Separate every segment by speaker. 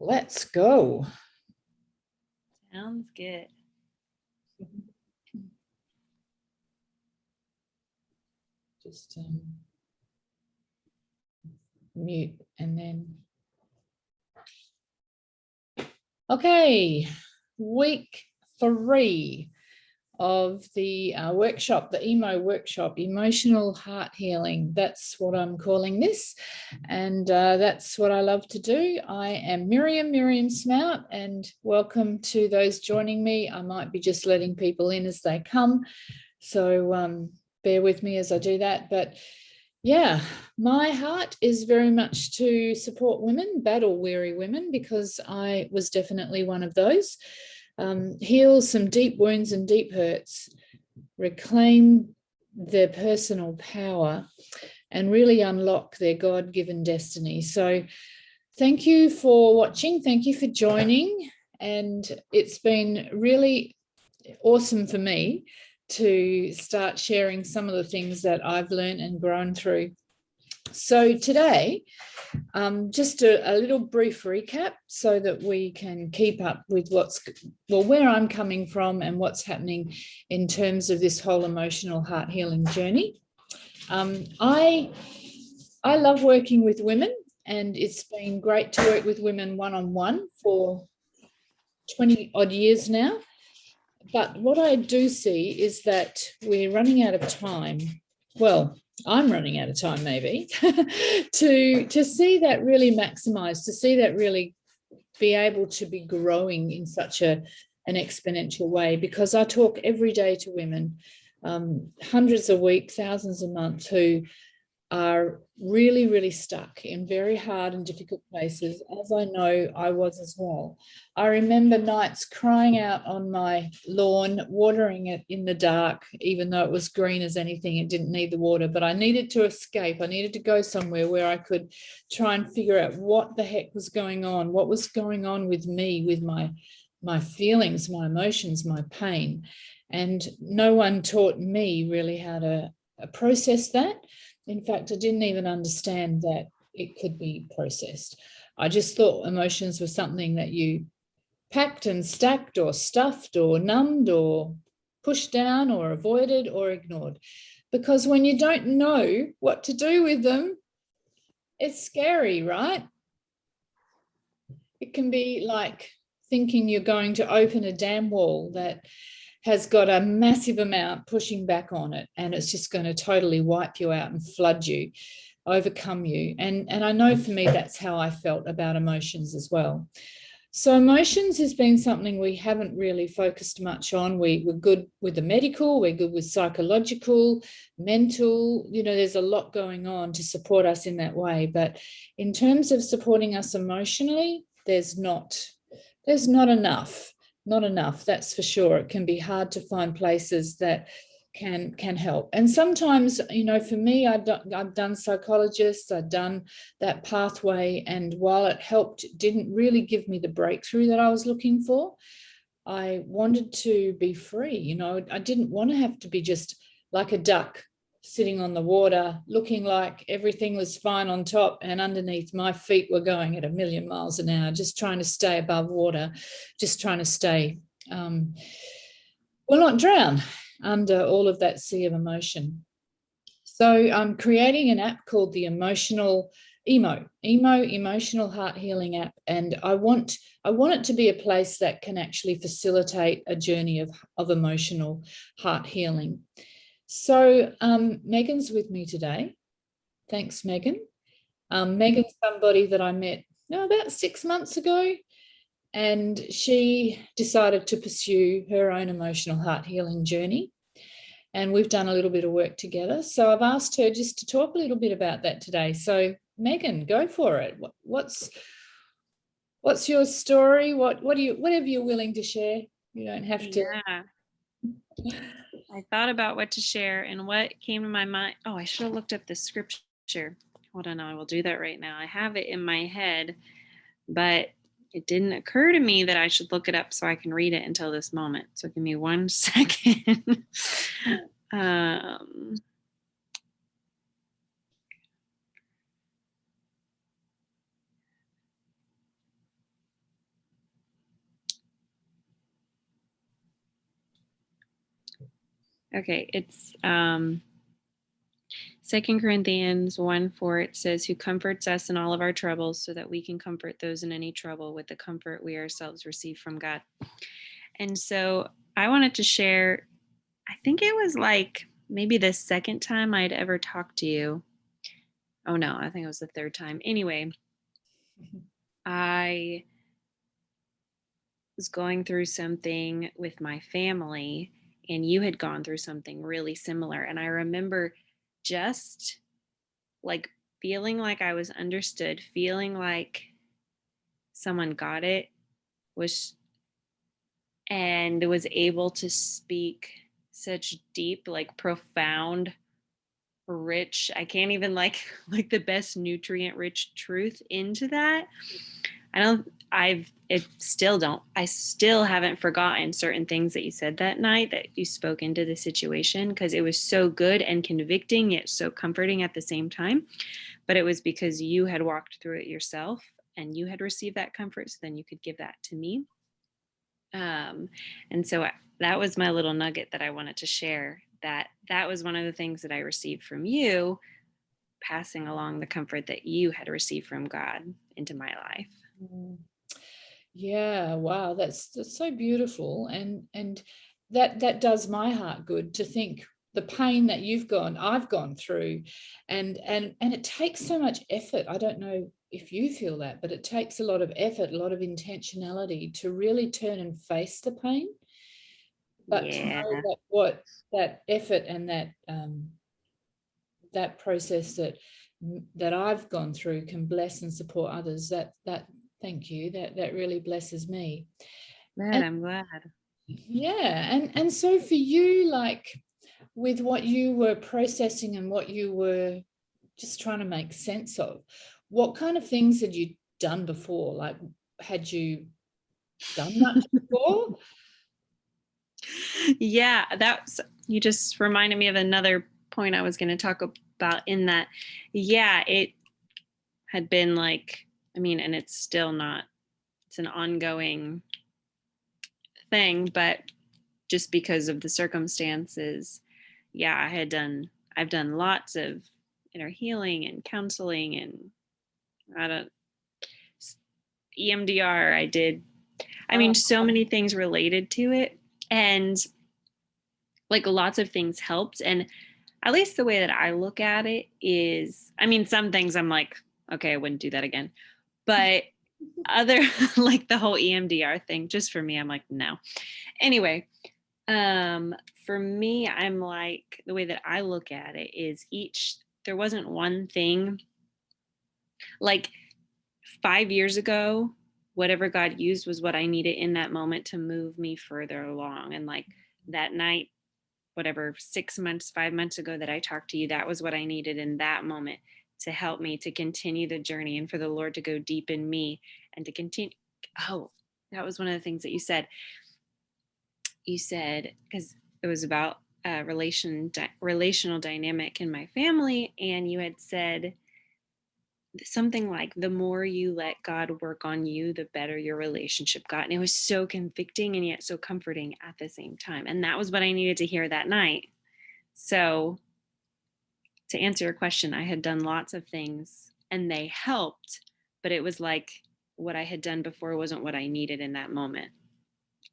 Speaker 1: Let's go.
Speaker 2: Sounds good.
Speaker 1: Just mute and then. Okay, week 3 of the workshop, the EMO workshop, emotional heart healing. That's what I'm calling this. And that's what I love to do. I am Miriam Smout, and welcome to those joining me. I might be just letting people in as they come. So bear with me as I do that. But yeah, my heart is very much to support women, battle-weary women, because I was definitely one of those. Heal some deep wounds and deep hurts, reclaim their personal power, and really unlock their God-given destiny. So thank you for watching. Thank you for joining. And it's been really awesome for me to start sharing some of the things that I've learned and grown through. So today, just a little brief recap so that we can keep up with where I'm coming from and what's happening in terms of this whole emotional heart healing journey. I love working with women, and it's been great to work with women one-on-one for 20 odd years now. But what I do see is that we're running out of time. Well, I'm running out of time maybe to see that really maximize, to see that really be able to be growing in such an exponential way, because I talk every day to women, hundreds a week, thousands a month, who are really, really stuck in very hard and difficult places, as I know I was as well. I remember nights crying out on my lawn, watering it in the dark, even though it was green as anything, it didn't need the water, but I needed to escape. I needed to go somewhere where I could try and figure out what the heck was going on, what was going on with me, with my feelings, my emotions, my pain. And no one taught me really how to process that. In fact, I didn't even understand that it could be processed. I just thought emotions were something that you packed and stacked or stuffed or numbed or pushed down or avoided or ignored. Because when you don't know what to do with them, it's scary, right? It can be like thinking you're going to open a dam wall that has got a massive amount pushing back on it, and it's just going to totally wipe you out and flood you, overcome you. And I know for me, that's how I felt about emotions as well. So emotions has been something we haven't really focused much on. We're good with the medical, we're good with psychological, mental, there's a lot going on to support us in that way. But in terms of supporting us emotionally, there's not enough. Not enough, that's for sure. It can be hard to find places that can help. And sometimes, for me, I've done psychologists, I've done that pathway, and while it helped, it didn't really give me the breakthrough that I was looking for. I wanted to be free. I didn't want to have to be just like a duck sitting on the water, looking like everything was fine on top, and underneath my feet were going at 1,000,000 miles an hour, just trying to stay above water, just trying to stay, not drown under all of that sea of emotion. So I'm creating an app called the Emotional Emotional Heart Healing app, and I want it to be a place that can actually facilitate a journey of emotional heart healing. So Megan's with me today. Thanks, Megan. Megan's somebody that I met about 6 months ago, and she decided to pursue her own emotional heart healing journey. And we've done a little bit of work together. So I've asked her just to talk a little bit about that today. So Megan, go for it. What's your story? Whatever you're willing to share. You don't have to.
Speaker 2: Yeah. I thought about what to share, and what came to my mind. Oh, I should have looked up the scripture. Hold on, I will do that right now. I have it in my head, but it didn't occur to me that I should look it up so I can read it until this moment. So give me 1 second. Okay, it's 2 Corinthians 1:4. It says, who comforts us in all of our troubles so that we can comfort those in any trouble with the comfort we ourselves receive from God. And so I wanted to share, I think it was like maybe the second time I'd ever talked to you. Oh no, I think it was the third time. Anyway, I was going through something with my family, and you had gone through something really similar. And I remember just like feeling like I was understood, feeling like someone got it, was and was able to speak such deep, like profound, rich, I can't even like the best nutrient rich truth into that. I still haven't forgotten certain things that you said that night, that you spoke into the situation, because it was so good and convicting yet so comforting at the same time. But it was because you had walked through it yourself and you had received that comfort, so then you could give that to me. And so that was my little nugget that I wanted to share, that was one of the things that I received from you, passing along the comfort that you had received from God into my life.
Speaker 1: Yeah, wow, that's so beautiful, and that does my heart good to think the pain that I've gone through, and it takes so much effort. I don't know if you feel that, but it takes a lot of effort, a lot of intentionality to really turn and face the pain, but to
Speaker 2: Yeah.
Speaker 1: know that what that effort and that process that I've gone through can bless and support others. That thank you. That really blesses me.
Speaker 2: Good,
Speaker 1: And
Speaker 2: I'm glad.
Speaker 1: yeah, and so for you, like with what you were processing and what you were just trying to make sense of, what kind of things had you done before? Like, had you done much before?
Speaker 2: Yeah, that's, you just reminded me of another point I was going to talk about in that. Yeah, it had been like, I mean, and it's still not, it's an ongoing thing, but just because of the circumstances, yeah, I've done lots of inner healing and counseling, and I don't, EMDR, I did, I
Speaker 1: Oh,
Speaker 2: mean, so many things related to it. And like lots of things helped. And at least the way that I look at it is, I mean, some things I'm like, okay, I wouldn't do that again. But other, like the whole EMDR thing, just for me, I'm like, no. Anyway, for me, I'm like, the way that I look at it is there wasn't one thing. Like 5 years ago, whatever God used was what I needed in that moment to move me further along. And like that night, whatever, 6 months, 5 months ago that I talked to you, that was what I needed in that moment to help me to continue the journey and for the Lord to go deep in me and to continue. Oh, that was one of the things that you said. You said, because it was about relational dynamic in my family, and you had said something like, the more you let God work on you, the better your relationship got. And it was so convicting and yet so comforting at the same time. And that was what I needed to hear that night. So to answer your question, I had done lots of things and they helped, but it was like what I had done before wasn't what I needed in that moment.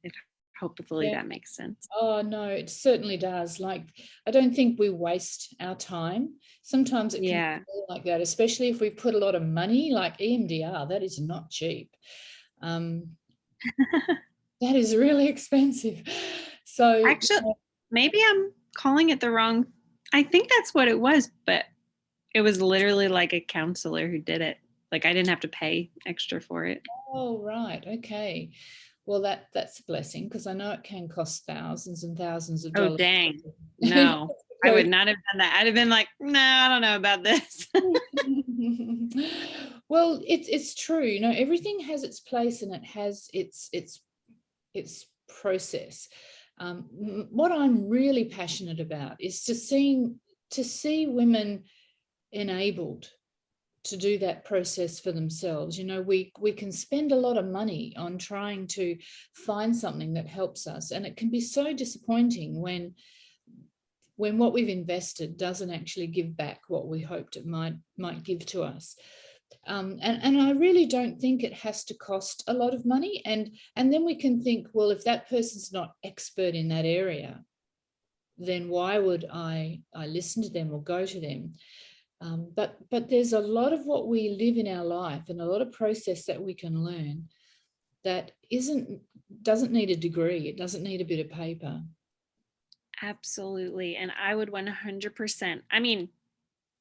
Speaker 2: If hopefully
Speaker 1: yeah.
Speaker 2: that makes sense.
Speaker 1: Oh, no, it certainly does. Like, I don't think we waste our time. Sometimes it can
Speaker 2: Yeah.
Speaker 1: feel like that, especially if we put a lot of money, like EMDR, that is not cheap. Um, that is really expensive. So,
Speaker 2: Actually, maybe I'm calling it the wrong. I think that's what it was, but it was literally like a counselor who did it. Like I didn't have to pay extra for it.
Speaker 1: oh, right. Okay. Well, that's a blessing because I know it can cost thousands and thousands of
Speaker 2: Oh,
Speaker 1: dollars.
Speaker 2: dang. No, I would not have done that. I'd have been like, no, I don't know about this.
Speaker 1: Well, it's true. You know, everything has its place and it has its process. What I'm really passionate about is to see women enabled to do that process for themselves. You know, we can spend a lot of money on trying to find something that helps us, and it can be so disappointing when when what we've invested doesn't actually give back what we hoped it might give to us. And I really don't think it has to cost a lot of money. And then we can think, well, if that person's not expert in that area, then why would I listen to them or go to them? But there's a lot of what we live in our life and a lot of process that we can learn that doesn't need a degree. It doesn't need a bit of paper.
Speaker 2: Absolutely. And I would 100%. I mean,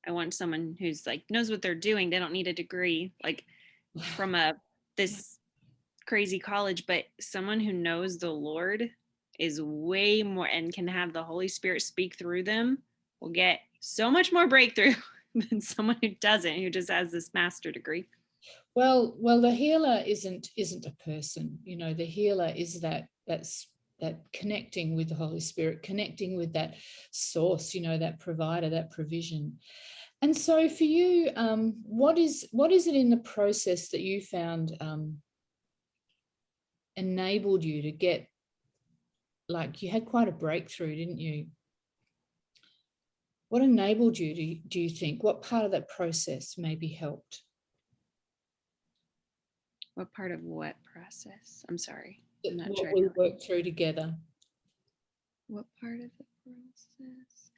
Speaker 2: I want someone who's like knows what they're doing. They don't need a degree like from this crazy college, but someone who knows the Lord is way more and can have the Holy Spirit speak through them will get so much more breakthrough than someone who doesn't, who just has this master degree.
Speaker 1: Well, the healer isn't a person. You know, the healer is that connecting with the Holy Spirit, connecting with that source, you know, that provider, that provision. And so for you, what is it in the process that you found enabled you to get, like, you had quite a breakthrough, didn't you? What enabled you, do you think? What part of that process maybe helped?
Speaker 2: What part of what process? I'm sorry. I'm not
Speaker 1: what
Speaker 2: sure.
Speaker 1: we worked through together.
Speaker 2: What part of the process?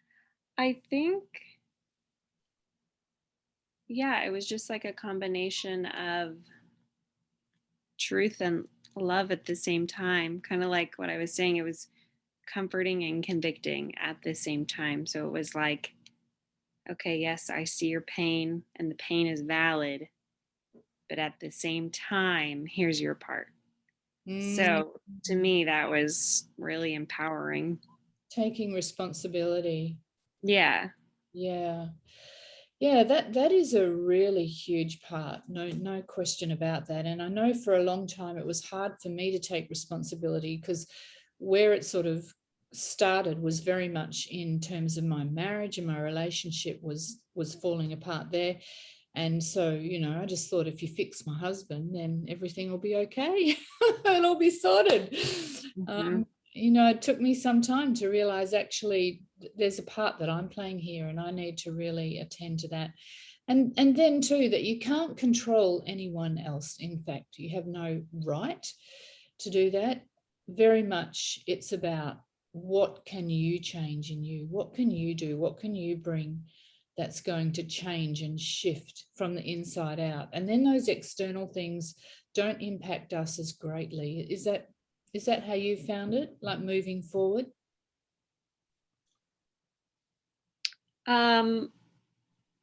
Speaker 2: I think, yeah, it was just like a combination of truth and love at the same time. Kind of like what I was saying, it was comforting and convicting at the same time. So it was like, okay, yes, I see your pain and the pain is valid, but at the same time, here's your part. So to me, that was really empowering.
Speaker 1: Taking responsibility.
Speaker 2: Yeah.
Speaker 1: Yeah. Yeah, that is a really huge part. No question about that. And I know for a long time it was hard for me to take responsibility, because where it sort of started was very much in terms of my marriage, and my relationship was falling apart there. And so, you know, I just thought, if you fix my husband, then everything will be okay. It'll all be sorted.
Speaker 2: Mm-hmm.
Speaker 1: You know, it took me some time to realize, actually, there's a part that I'm playing here, and I need to really attend to that. And then too, that you can't control anyone else. In fact, you have no right to do that. Very much it's about, what can you change in you? What can you do? What can you bring that's going to change and shift from the inside out? And then those external things don't impact us as greatly. Is that how you found it, like moving forward?
Speaker 2: I'm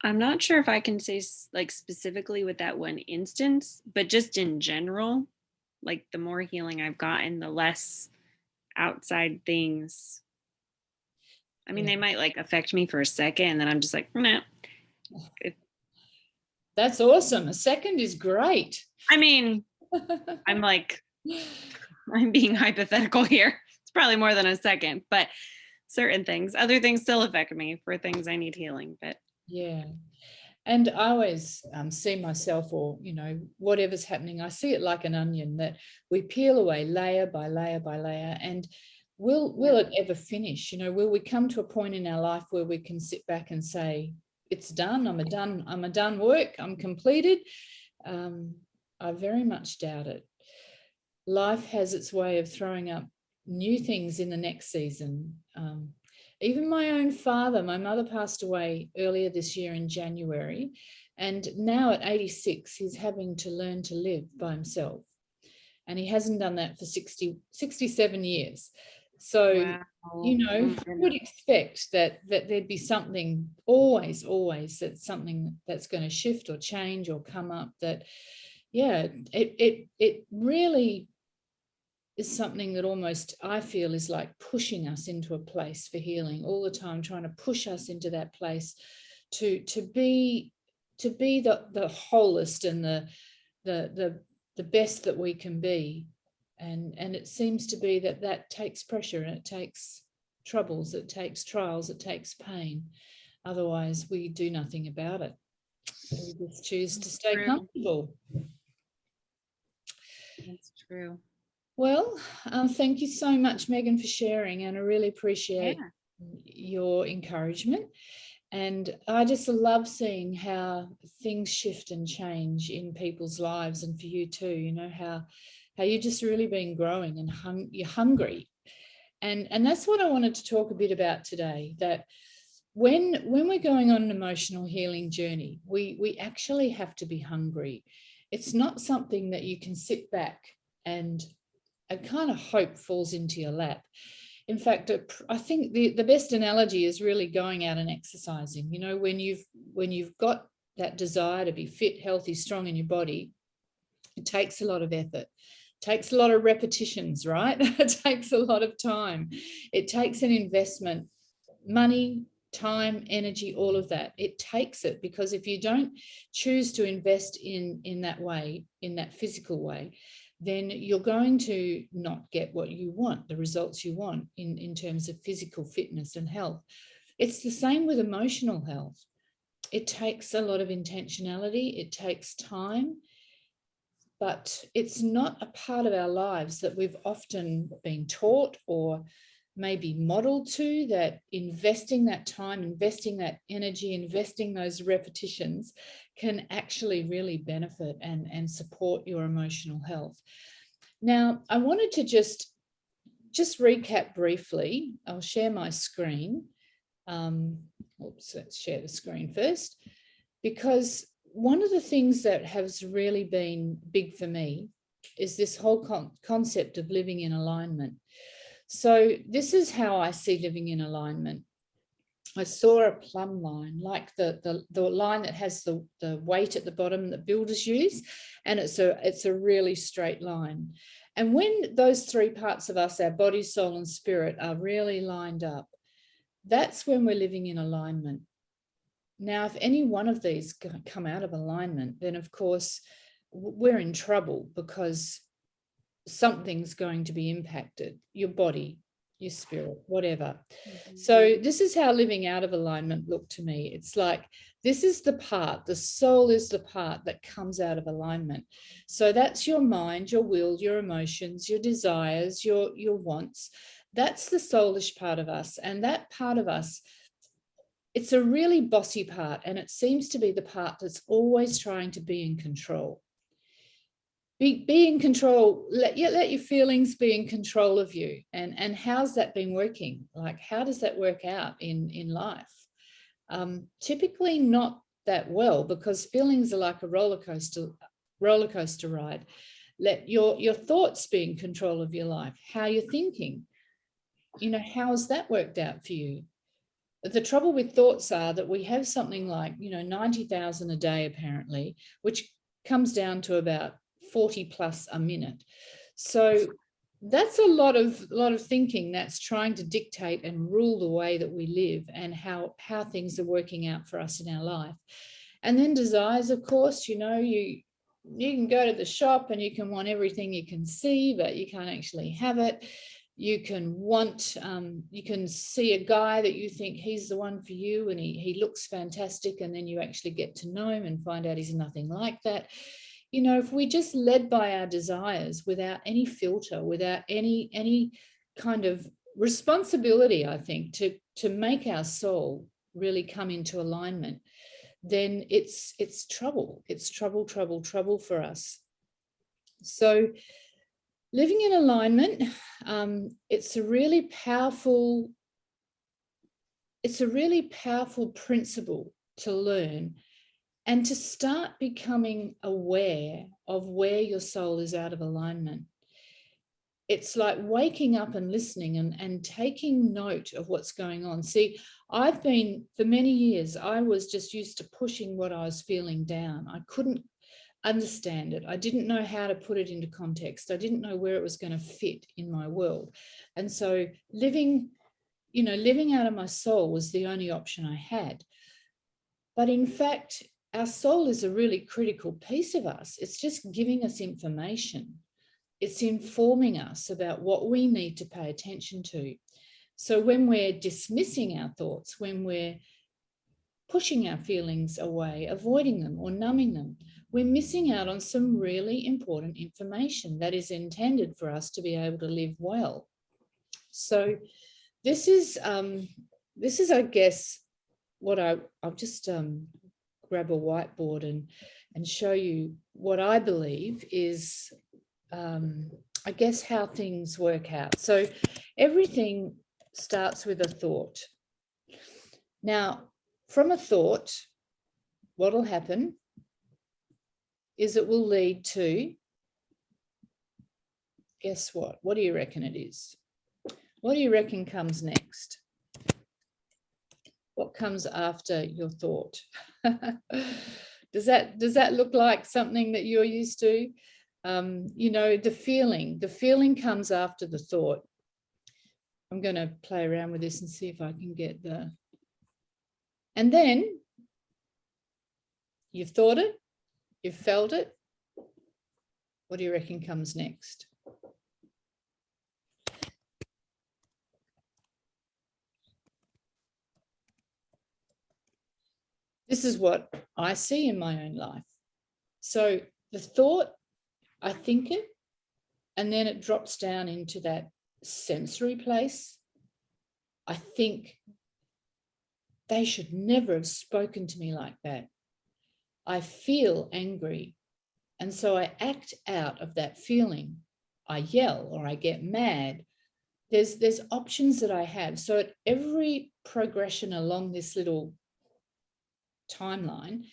Speaker 2: not sure if I can say like specifically with that one instance, but just in general, like the more healing I've gotten, the less outside things. I mean,
Speaker 1: Yeah.
Speaker 2: they might like affect me for a second, and then I'm just like, nah.
Speaker 1: That's awesome. A second is great.
Speaker 2: I mean, I'm like, I'm being hypothetical here. It's probably more than a second, but certain things, other things still affect me for things I need healing. But
Speaker 1: yeah. And I always see myself, or, you know, whatever's happening, I see it like an onion, that we peel away layer by layer by layer. And will it ever finish? You know, will we come to a point in our life where we can sit back and say, it's done, I'm a done work, I'm completed? I very much doubt it. Life has its way of throwing up new things in the next season. Even my own father, my mother passed away earlier this year in January, and now at 86, he's having to learn to live by himself. And he hasn't done that for 67 years. So,
Speaker 2: wow.
Speaker 1: you know, who would expect that there'd be something always, that's something that's going to shift or change or come up? That, yeah, it really is something that almost, I feel, is like pushing us into a place for healing all the time, trying to push us into that place to be the wholest and the best that we can be. And it seems to be that takes pressure, and it takes troubles, it takes trials, it takes pain. Otherwise we do nothing about it. We just choose to stay comfortable.
Speaker 2: That's true.
Speaker 1: Well, thank you so much, Megan, for sharing, and I really appreciate your encouragement. And I just love seeing how things shift and change in people's lives, and for you too, you know, how you've just really been growing and you're hungry. And that's what I wanted to talk a bit about today, that when we're going on an emotional healing journey, we actually have to be hungry. It's not something that you can sit back and kind of hope falls into your lap. In fact, I think the best analogy is really going out and exercising. You know, when you've got that desire to be fit, healthy, strong in your body, it takes a lot of effort. It takes a lot of repetitions, right? It takes a lot of time. It takes an investment, money, time, energy, all of that. It takes it, because if you don't choose to invest in that way, in that physical way, then you're going to not get what you want, the results you want in terms of physical fitness and health. It's the same with emotional health. It takes a lot of intentionality. It takes time, but it's not a part of our lives that we've often been taught or maybe modeled to, that investing that time, investing that energy, investing those repetitions can actually really benefit and support your emotional health. Now, I wanted to just recap briefly. I'll share my screen. Let's share the screen first, because one of the things that has really been big for me is this whole concept of living in alignment. So this is how I see living in alignment. I saw a plumb line, like the line that has the weight at the bottom that builders use, and it's a really straight line. And when those three parts of us, our body, soul, and spirit, are really lined up, that's when we're living in alignment. Now, if any one of these come out of alignment, then of course we're in trouble, because something's going to be impacted, your body, your spirit, whatever. Mm-hmm. So this is how living out of alignment looked to me. It's like, this is the part, the soul is the part that comes out of alignment. So that's your mind, your will, your emotions, your desires, your wants. That's the soulish part of us. And that part of us, it's a really bossy part, and it seems to be the part that's always trying to be in control. Be in control, let your feelings be in control of you. And how's that been working? Like, how does that work out in life? Typically not that well, because feelings are like a roller coaster ride. Let your thoughts be in control of your life, how you're thinking. You know, how's that worked out for you? The trouble with thoughts are that we have something like, 90,000 a day, apparently, which comes down to about 40 plus a minute. So that's a lot of thinking that's trying to dictate and rule the way that we live and how things are working out for us in our life. And then desires, of course, you can go to the shop and you can want everything you can see, but you can't actually have it. You can you can see a guy that you think he's the one for you, and he looks fantastic, and then you actually get to know him and find out he's nothing like that. If we just led by our desires without any filter, without any kind of responsibility, I think, to make our soul really come into alignment, then it's trouble. It's trouble for us. So living in alignment, it's a really powerful principle to learn, and to start becoming aware of where your soul is out of alignment. It's like waking up and listening and taking note of what's going on. See, I've been, for many years, I was just used to pushing what I was feeling down. I couldn't understand it. I didn't know how to put it into context. I didn't know where it was going to fit in my world. And so living out of my soul was the only option I had. But in fact, our soul is a really critical piece of us. It's just giving us information. It's informing us about what we need to pay attention to. So when we're dismissing our thoughts, when we're pushing our feelings away, avoiding them or numbing them, we're missing out on some really important information that is intended for us to be able to live well. So this is this is, I guess, what I'll just grab a whiteboard and show you what I believe is, I guess, how things work out. So everything starts with a thought. Now, from a thought, what will happen is it will lead to, guess what? What do you reckon it is? What do you reckon comes next? What comes after your thought? Does that look like something that you're used to? You know, the feeling comes after the thought. I'm going to play around with this and see if I can get the, and then you've thought it, you've felt it. What do you reckon comes next? This is what I see in my own life. So the thought, I think it, and then it drops down into that sensory place. I think they should never have spoken to me like that. I feel angry, and so I act out of that feeling. I yell or I get mad. There's options that I have. So at every progression along this little timeline,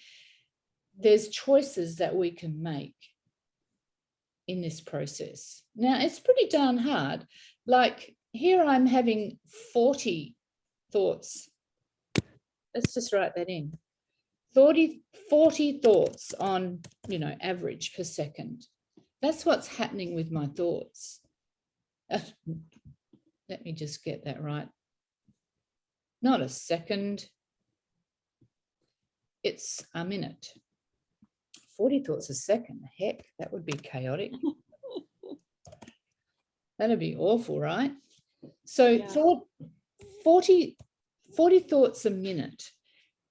Speaker 1: there's choices that we can make in this process. Now, it's pretty darn hard. Like here I'm having 40 thoughts. Let's just write that in. 40 thoughts on, you know, average per second. That's what's happening with my thoughts. Let me just get that right. Not a second. It's a minute. 40 thoughts a second. Heck, that would be chaotic. That'd be awful, right? So yeah. 40 thoughts a minute.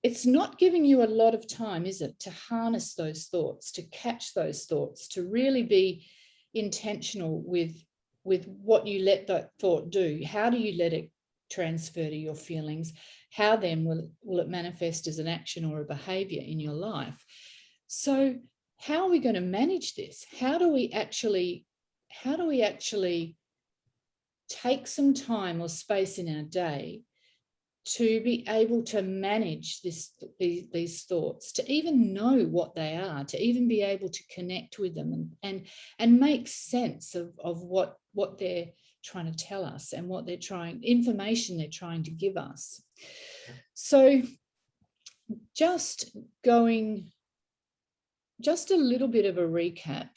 Speaker 1: It's not giving you a lot of time, is it, to harness those thoughts, to catch those thoughts, to really be intentional with what you let that thought do. How do you let it transfer to your feelings? How then will it manifest as an action or a behavior in your life? So how are we going to manage this? How do we actually take some time or space in our day to be able to manage these thoughts, to even know what they are, to even be able to connect with them and make sense of what they're trying to tell us and what information they're trying to give us. So just a little bit of a recap.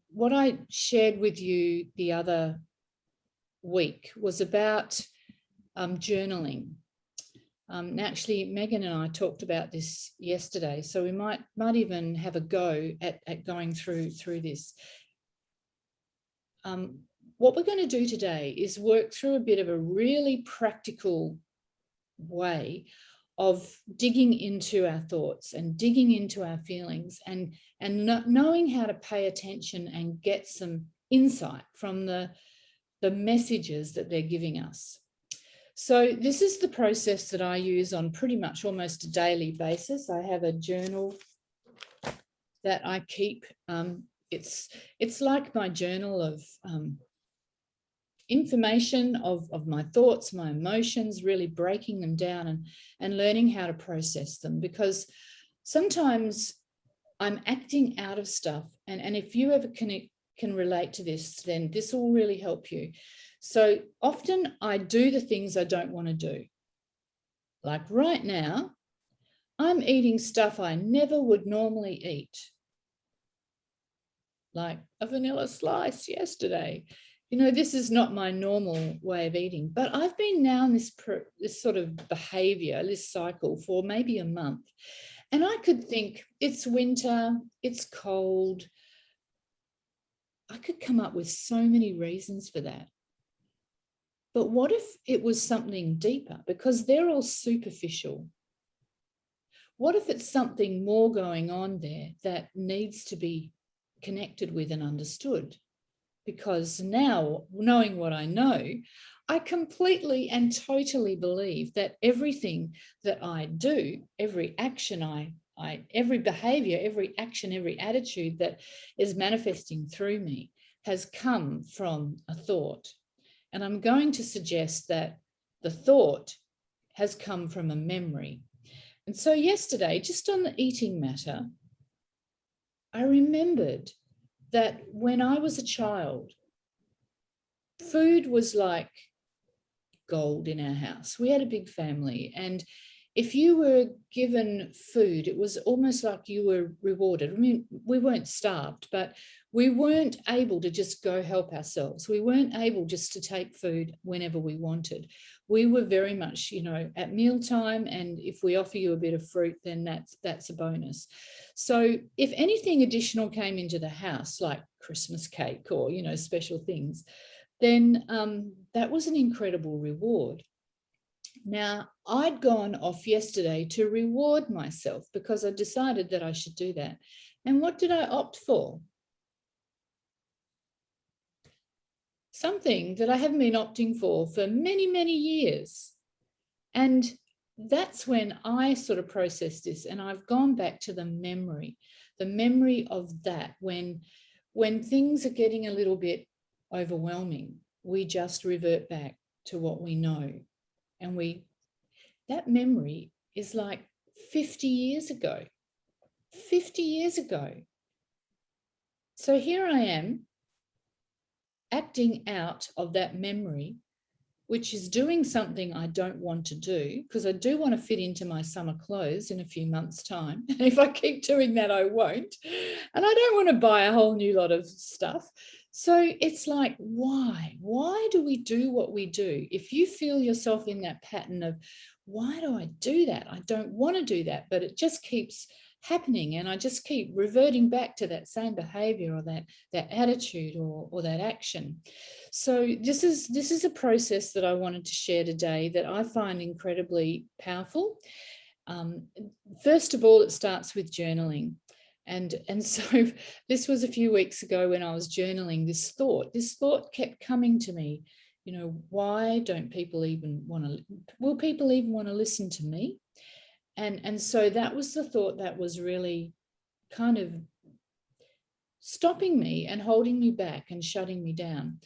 Speaker 1: What I shared with you the other week was about journaling. Actually, Megan and I talked about this yesterday, so we might even have a go at going through this. What we're going to do today is work through a bit of a really practical way of digging into our thoughts and digging into our feelings and knowing how to pay attention and get some insight from the messages that they're giving us. So this is the process that I use on pretty much almost a daily basis. I have a journal that I keep. It's like my journal of information of my thoughts, my emotions, really breaking them down and learning how to process them, because sometimes I'm acting out of stuff. And if you ever can relate to this, then this will really help you. So often I do the things I don't want to do. Like right now, I'm eating stuff I never would normally eat. Like a vanilla slice yesterday. You know, this is not my normal way of eating, but I've been now in this sort of behavior, this cycle for maybe a month. And I could think it's winter, it's cold. I could come up with so many reasons for that. But what if it was something deeper? Because they're all superficial. What if it's something more going on there that needs to be connected with and understood? Because now, knowing what I know, I completely and totally believe that everything that I do, every action every behavior, every action, every attitude that is manifesting through me has come from a thought. And I'm going to suggest that the thought has come from a memory. And so yesterday, just on the eating matter, I remembered that when I was a child, food was like gold in our house. We had a big family, and if you were given food, it was almost like you were rewarded. I mean, we weren't starved, but we weren't able to just go help ourselves. We weren't able just to take food whenever we wanted. We were very much, at mealtime, and if we offer you a bit of fruit, then that's a bonus. So if anything additional came into the house, like Christmas cake or, special things, then that was an incredible reward. Now, I'd gone off yesterday to reward myself because I decided that I should do that. And what did I opt for? Something that I haven't been opting for many, many years. And that's when I sort of processed this, and I've gone back to the memory of that when things are getting a little bit overwhelming, we just revert back to what we know. And that memory is like 50 years ago. 50 years ago. So here I am acting out of that memory, which is doing something I don't want to do, because I do want to fit into my summer clothes in a few months' time. And if I keep doing that, I won't. And I don't want to buy a whole new lot of stuff. So it's like, why? Why do we do what we do? If you feel yourself in that pattern of, why do I do that? I don't want to do that, but it just keeps happening, and I just keep reverting back to that same behavior or that attitude or that action. So this is a process that I wanted to share today that I find incredibly powerful. First of all, it starts with journaling. And so this was a few weeks ago when I was journaling. This thought kept coming to me, why don't people even will people even want to listen to me? And so that was the thought that was really kind of stopping me and holding me back and shutting me down.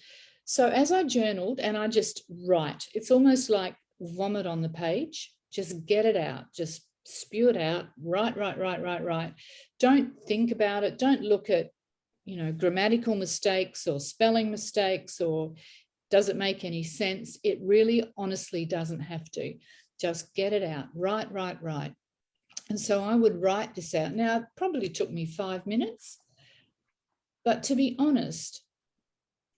Speaker 1: So as I journaled, and I just write, it's almost like vomit on the page, just get it out, just spew it out, write. Don't think about it. Don't look at, grammatical mistakes or spelling mistakes or does it make any sense? It really honestly doesn't have to. Just get it out, write. And so I would write this out. Now, it probably took me 5 minutes, but to be honest,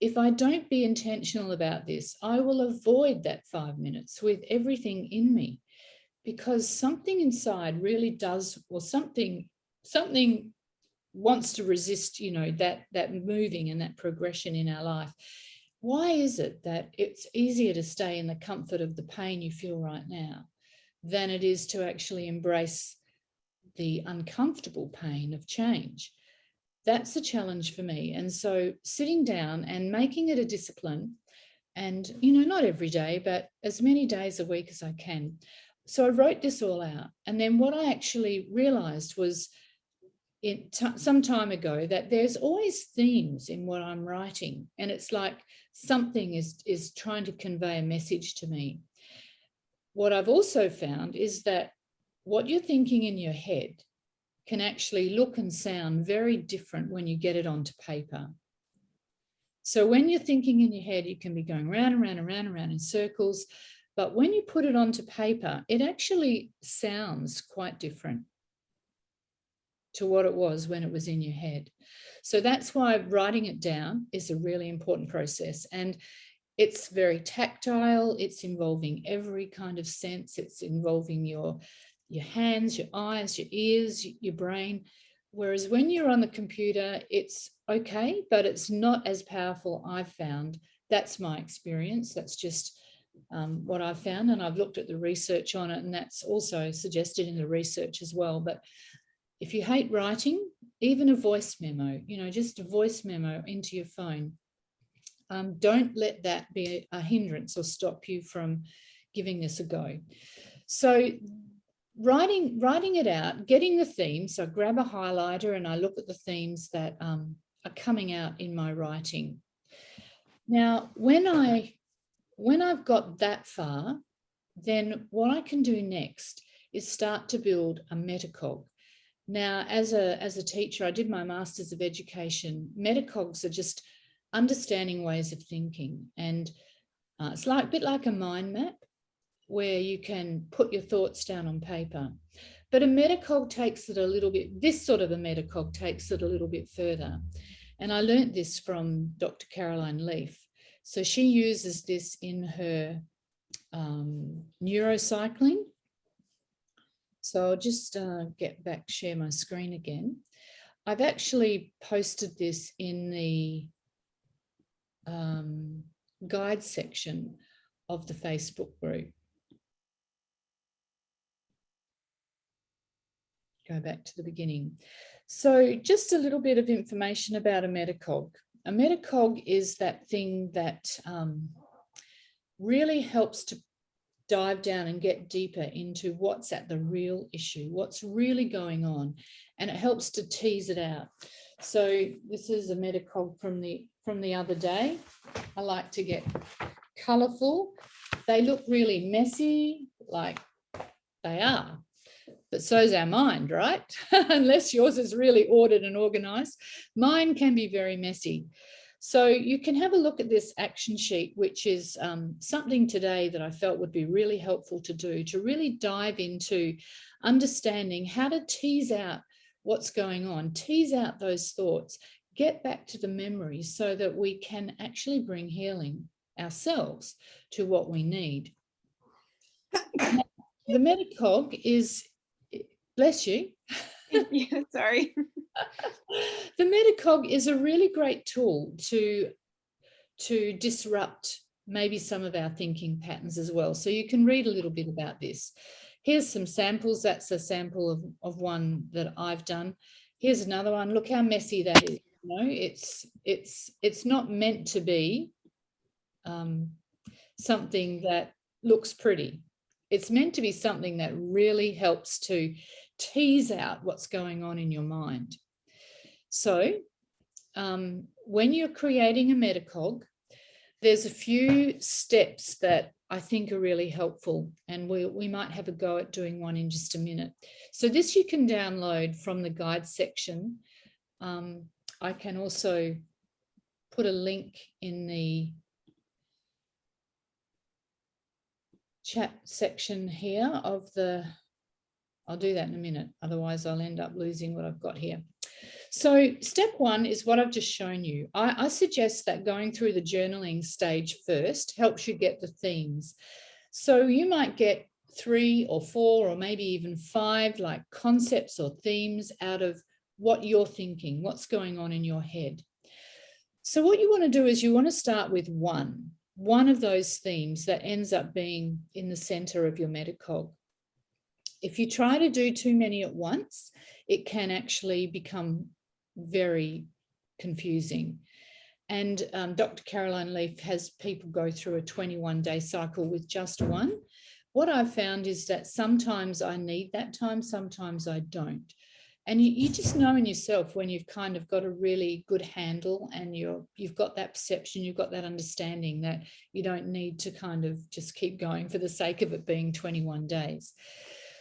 Speaker 1: if I don't be intentional about this, I will avoid that 5 minutes with everything in me, because something inside really does, or something wants to resist, that moving and that progression in our life. Why is it that it's easier to stay in the comfort of the pain you feel right now than it is to actually embrace the uncomfortable pain of change? That's a challenge for me. And so sitting down and making it a discipline, and, not every day, but as many days a week as I can. So I wrote this all out. And then what I actually realized was some time ago that there's always themes in what I'm writing. And it's like something is trying to convey a message to me. What I've also found is that what you're thinking in your head can actually look and sound very different when you get it onto paper. So when you're thinking in your head, you can be going round and round and round and round in circles. But when you put it onto paper, it actually sounds quite different to what it was when it was in your head. So that's why writing it down is a really important process. And it's very tactile. It's involving every kind of sense. It's involving your hands, your eyes, your ears, your brain. Whereas when you're on the computer, it's okay, but it's not as powerful, I've found. That's my experience. That's just what I've found. And I've looked at the research on it, and that's also suggested in the research as well. But if you hate writing, even a voice memo, just a voice memo into your phone, don't let that be a hindrance or stop you from giving this a go. So writing it out, getting the themes. So I grab a highlighter and I look at the themes that are coming out in my writing. Now, when I've got that far, then what I can do next is start to build a metacog. Now, as a teacher, I did my Masters of Education. Metacogs are just understanding ways of thinking. And it's like a bit like a mind map where you can put your thoughts down on paper. But a metacog takes it a little bit, this sort of a metacog takes it a little bit further. And I learned this from Dr. Caroline Leaf. So she uses this in her neurocycling. So I'll just share my screen again. I've actually posted this in the guide section of the Facebook group. Go back to the beginning. So just a little bit of information about a metacog. A metacog is that thing that really helps to dive down and get deeper into what's at the real issue, what's really going on, and it helps to tease it out. So this is a metacog from the other day. I like to get colourful. They look really messy, like they are, but so's our mind, right? Unless yours is really ordered and organised. Mine can be very messy. So you can have a look at this action sheet, which is something today that I felt would be really helpful to do, to really dive into understanding how to tease out what's going on, tease out those thoughts, get back to the memories so that we can actually bring healing ourselves to what we need. The metacog is, bless you.
Speaker 2: Yeah, sorry.
Speaker 1: The metacog is a really great tool to disrupt maybe some of our thinking patterns as well. So you can read a little bit about this. Here's some samples. That's a sample of one that I've done. Here's another one. Look how messy that is. You know, it's not meant to be something that looks pretty. It's meant to be something that really helps to tease out what's going on in your mind. So when you're creating a metacog, there's a few steps that I think are really helpful, and we might have a go at doing one in just a minute. So this you can download from the guide section. I can also put a link in the chat section here of the, I'll do that in a minute, otherwise I'll end up losing what I've got here. So step one is what I've just shown you. I suggest that going through the journaling stage first helps you get the themes. So you might get 3 or 4 or maybe even 5 like concepts or themes out of what you're thinking, what's going on in your head. So what you want to do is you want to start with one of those themes that ends up being in the center of your metacog. If you try to do too many at once, it can actually become very confusing. And Dr. Caroline Leaf has people go through a 21-day cycle with just one. What I've found is that sometimes I need that time, sometimes I don't. And you just know in yourself when you've kind of got a really good handle and you've got that perception, you've got that understanding that you don't need to kind of just keep going for the sake of it being 21 days.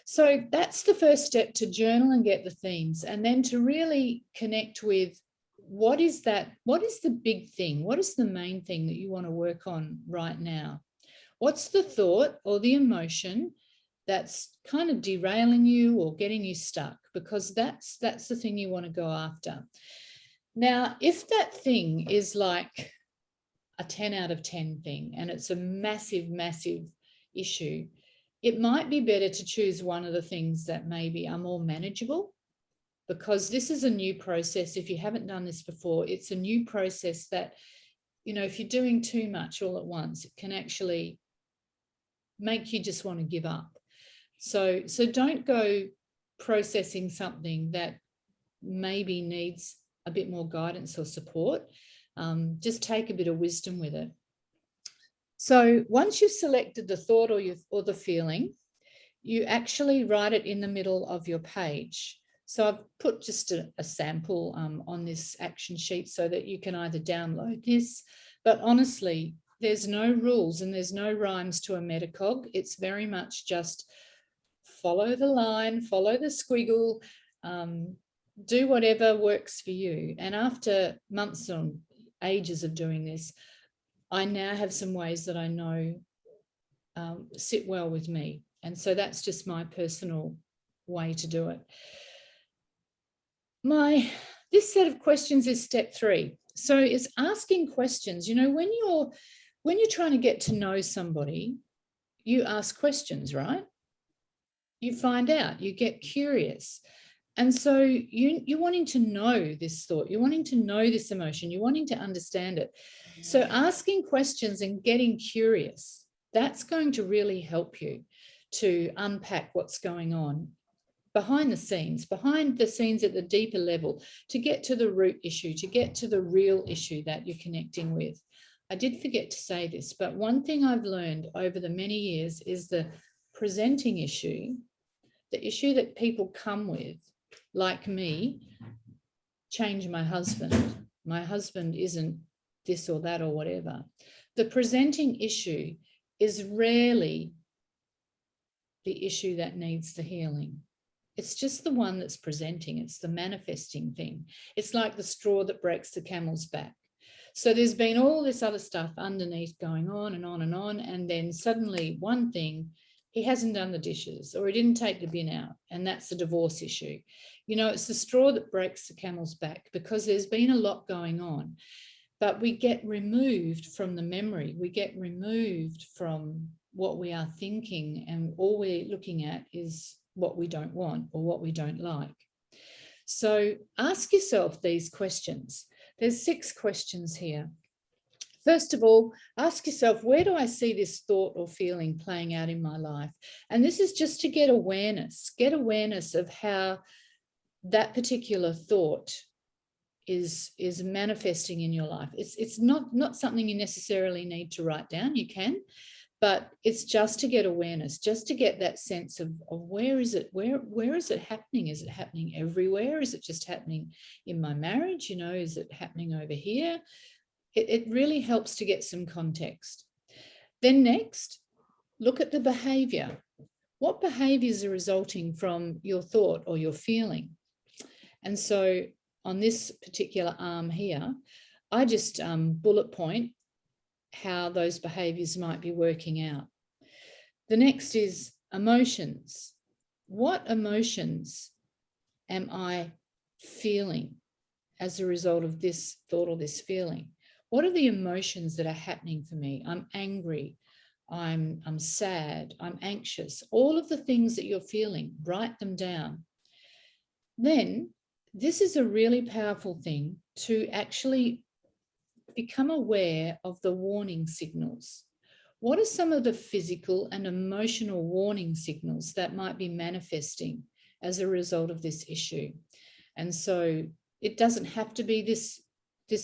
Speaker 1: So that's the first step, to journal and get the themes, and then to really connect with what is the big thing? What is the main thing that you want to work on right now? What's the thought or the emotion that's kind of derailing you or getting you stuck? Because that's the thing you want to go after. Now, if that thing is like a 10 out of 10 thing and it's a massive, massive issue, it might be better to choose one of the things that maybe are more manageable, because this is a new process. If you haven't done this before, it's a new process that, you know, if you're doing too much all at once, it can actually make you just want to give up. So don't go processing something that maybe needs a bit more guidance or support. Just take a bit of wisdom with it. So once you've selected the thought or the feeling, you actually write it in the middle of your page. So I've put just a sample on this action sheet so that you can either download this, but honestly, there's no rules and there's no rhymes to a metacog. It's very much just follow the line, follow the squiggle, do whatever works for you. And after months and ages of doing this, I now have some ways that I know sit well with me. And so that's just my personal way to do it. This set of questions is step 3. So it's asking questions. You know, when you're trying to get to know somebody, you ask questions, right? You find out, you get curious. And so you're wanting to know this thought, you're wanting to know this emotion, you're wanting to understand it. So asking questions and getting curious, that's going to really help you to unpack what's going on behind the scenes at the deeper level, to get to the root issue, to get to the real issue that you're connecting with. I did forget to say this, but one thing I've learned over the many years is the presenting issue, the issue that people come with, like me, change my husband. My husband isn't this or that or whatever. The presenting issue is rarely the issue that needs the healing. It's just the one that's presenting. It's the manifesting thing. It's like the straw that breaks the camel's back. So there's been all this other stuff underneath going on and on and on. And then suddenly one thing, he hasn't done the dishes or he didn't take the bin out. And that's the divorce issue. You know, it's the straw that breaks the camel's back because there's been a lot going on. But we get removed from the memory. We get removed from what we are thinking, and all we're looking at is what we don't want or what we don't like. So ask yourself these questions. There's 6 questions here. First of all, ask yourself, where do I see this thought or feeling playing out in my life? And this is just to get awareness of how that particular thought is manifesting in your life. It's not something you necessarily need to write down. You can, but it's just to get awareness, just to get that sense of where is it? Where is it happening? Is it happening everywhere? Is it just happening in my marriage? You know, is it happening over here? It really helps to get some context. Then next, look at the behavior. What behaviors are resulting from your thought or your feeling? And so on this particular arm here, I just bullet point how those behaviors might be working out. The next is emotions. What emotions am I feeling as a result of this thought or this feeling? What are the emotions that are happening for me? I'm angry, I'm sad, I'm anxious. All of the things that you're feeling, write them down. Then this is a really powerful thing to actually become aware of the warning signals. What are some of the physical and emotional warning signals that might be manifesting as a result of this issue? And so it doesn't have to be this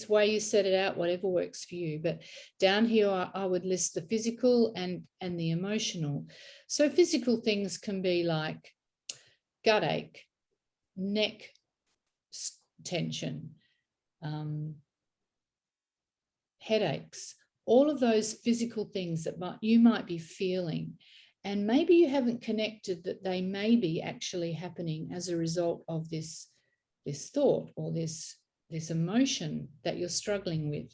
Speaker 1: way you set it out, whatever works for you. But down here, I would list the physical and the emotional. So physical things can be like gut ache, neck tension, headaches, all of those physical things that you might be feeling. And maybe you haven't connected that they may be actually happening as a result of this thought or this emotion that you're struggling with.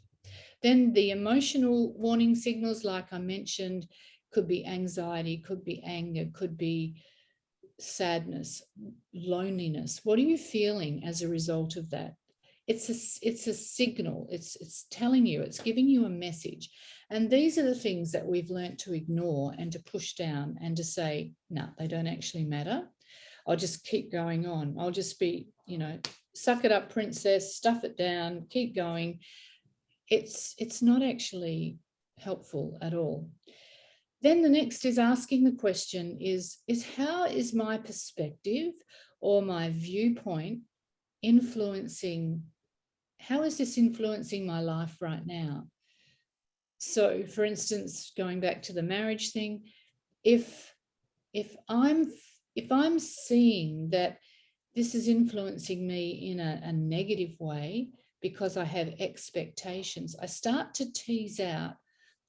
Speaker 1: Then the emotional warning signals, like I mentioned, could be anxiety, could be anger, could be sadness, loneliness. What are you feeling as a result of that? It's a signal. It's telling you, it's giving you a message. And these are the things that we've learned to ignore and to push down and to say, no, they don't actually matter. I'll just keep going on. I'll just be, suck it up, princess, stuff it down, keep going. It's not actually helpful at all. Then the next is asking the question is how is my perspective or my viewpoint influencing how is this influencing my life right now? So, for instance, going back to the marriage thing, if I'm seeing that this is influencing me in a negative way because I have expectations, I start to tease out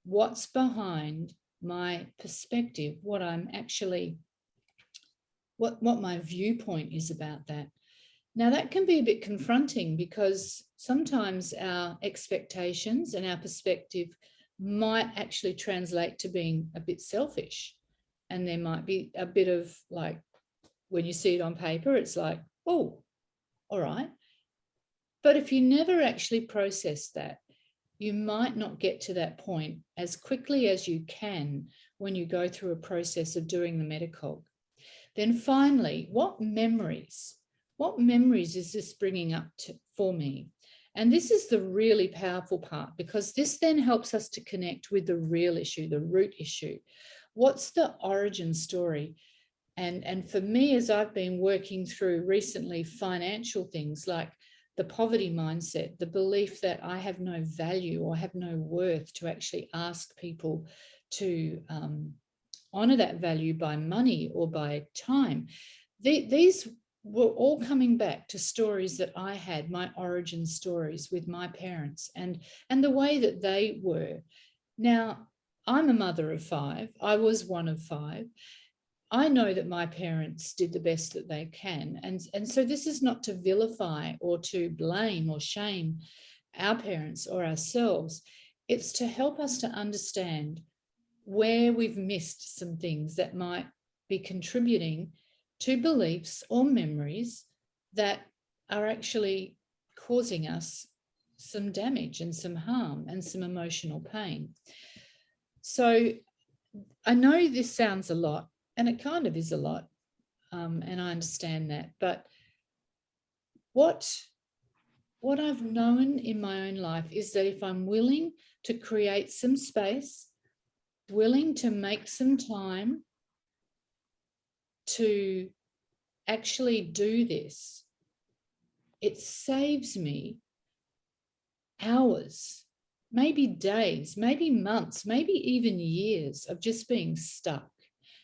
Speaker 1: what's behind my perspective, what I'm actually, what my viewpoint is about that. Now, that can be a bit confronting because sometimes our expectations and our perspective might actually translate to being a bit selfish. And there might be a bit of like, when you see it on paper, it's like, oh, all right. But if you never actually process that, you might not get to that point as quickly as you can when you go through a process of doing the Metacog. Then finally, what memories is this bringing up for me? And this is the really powerful part, because this then helps us to connect with the real issue, the root issue. What's the origin story? And for me, as I've been working through recently financial things like the poverty mindset, the belief that I have no value or have no worth to actually ask people to honor that value by money or by time. These were all coming back to stories that I had, my origin stories with my parents and the way that they were. Now, I'm a mother of 5. I was one of 5. I know that my parents did the best that they can. And so this is not to vilify or to blame or shame our parents or ourselves. It's to help us to understand where we've missed some things that might be contributing to beliefs or memories that are actually causing us some damage and some harm and some emotional pain. So I know this sounds a lot, and it kind of is a lot, and I understand that. But what I've known in my own life is that if I'm willing to create some space, willing to make some time to actually do this, it saves me hours, maybe days, maybe months, maybe even years of just being stuck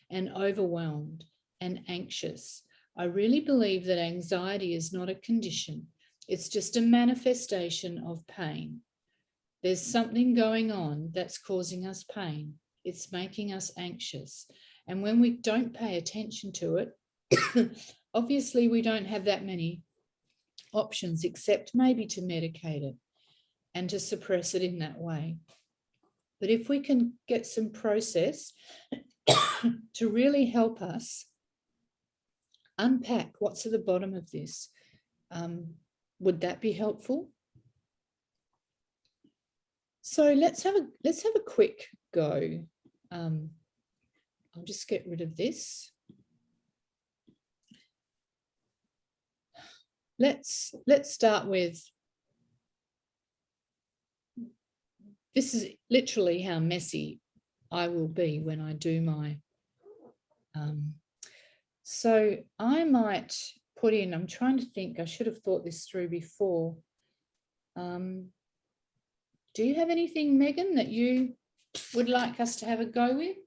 Speaker 1: and overwhelmed and anxious. I really believe that anxiety is not a condition. It's just a manifestation of pain. There's something going on that's causing us pain. It's making us anxious. And when we don't pay attention to it, obviously we don't have that many options except maybe to medicate it and to suppress it in that way. But if we can get some process to really help us unpack what's at the bottom of this, would that be helpful? So let's have a quick go. I'll just get rid of this. Let's start with, this is literally how messy I will be when I do my, so I might put in, I'm trying to think, I should have thought this through before. Do you have anything, Megan, that you would like us to have a go with?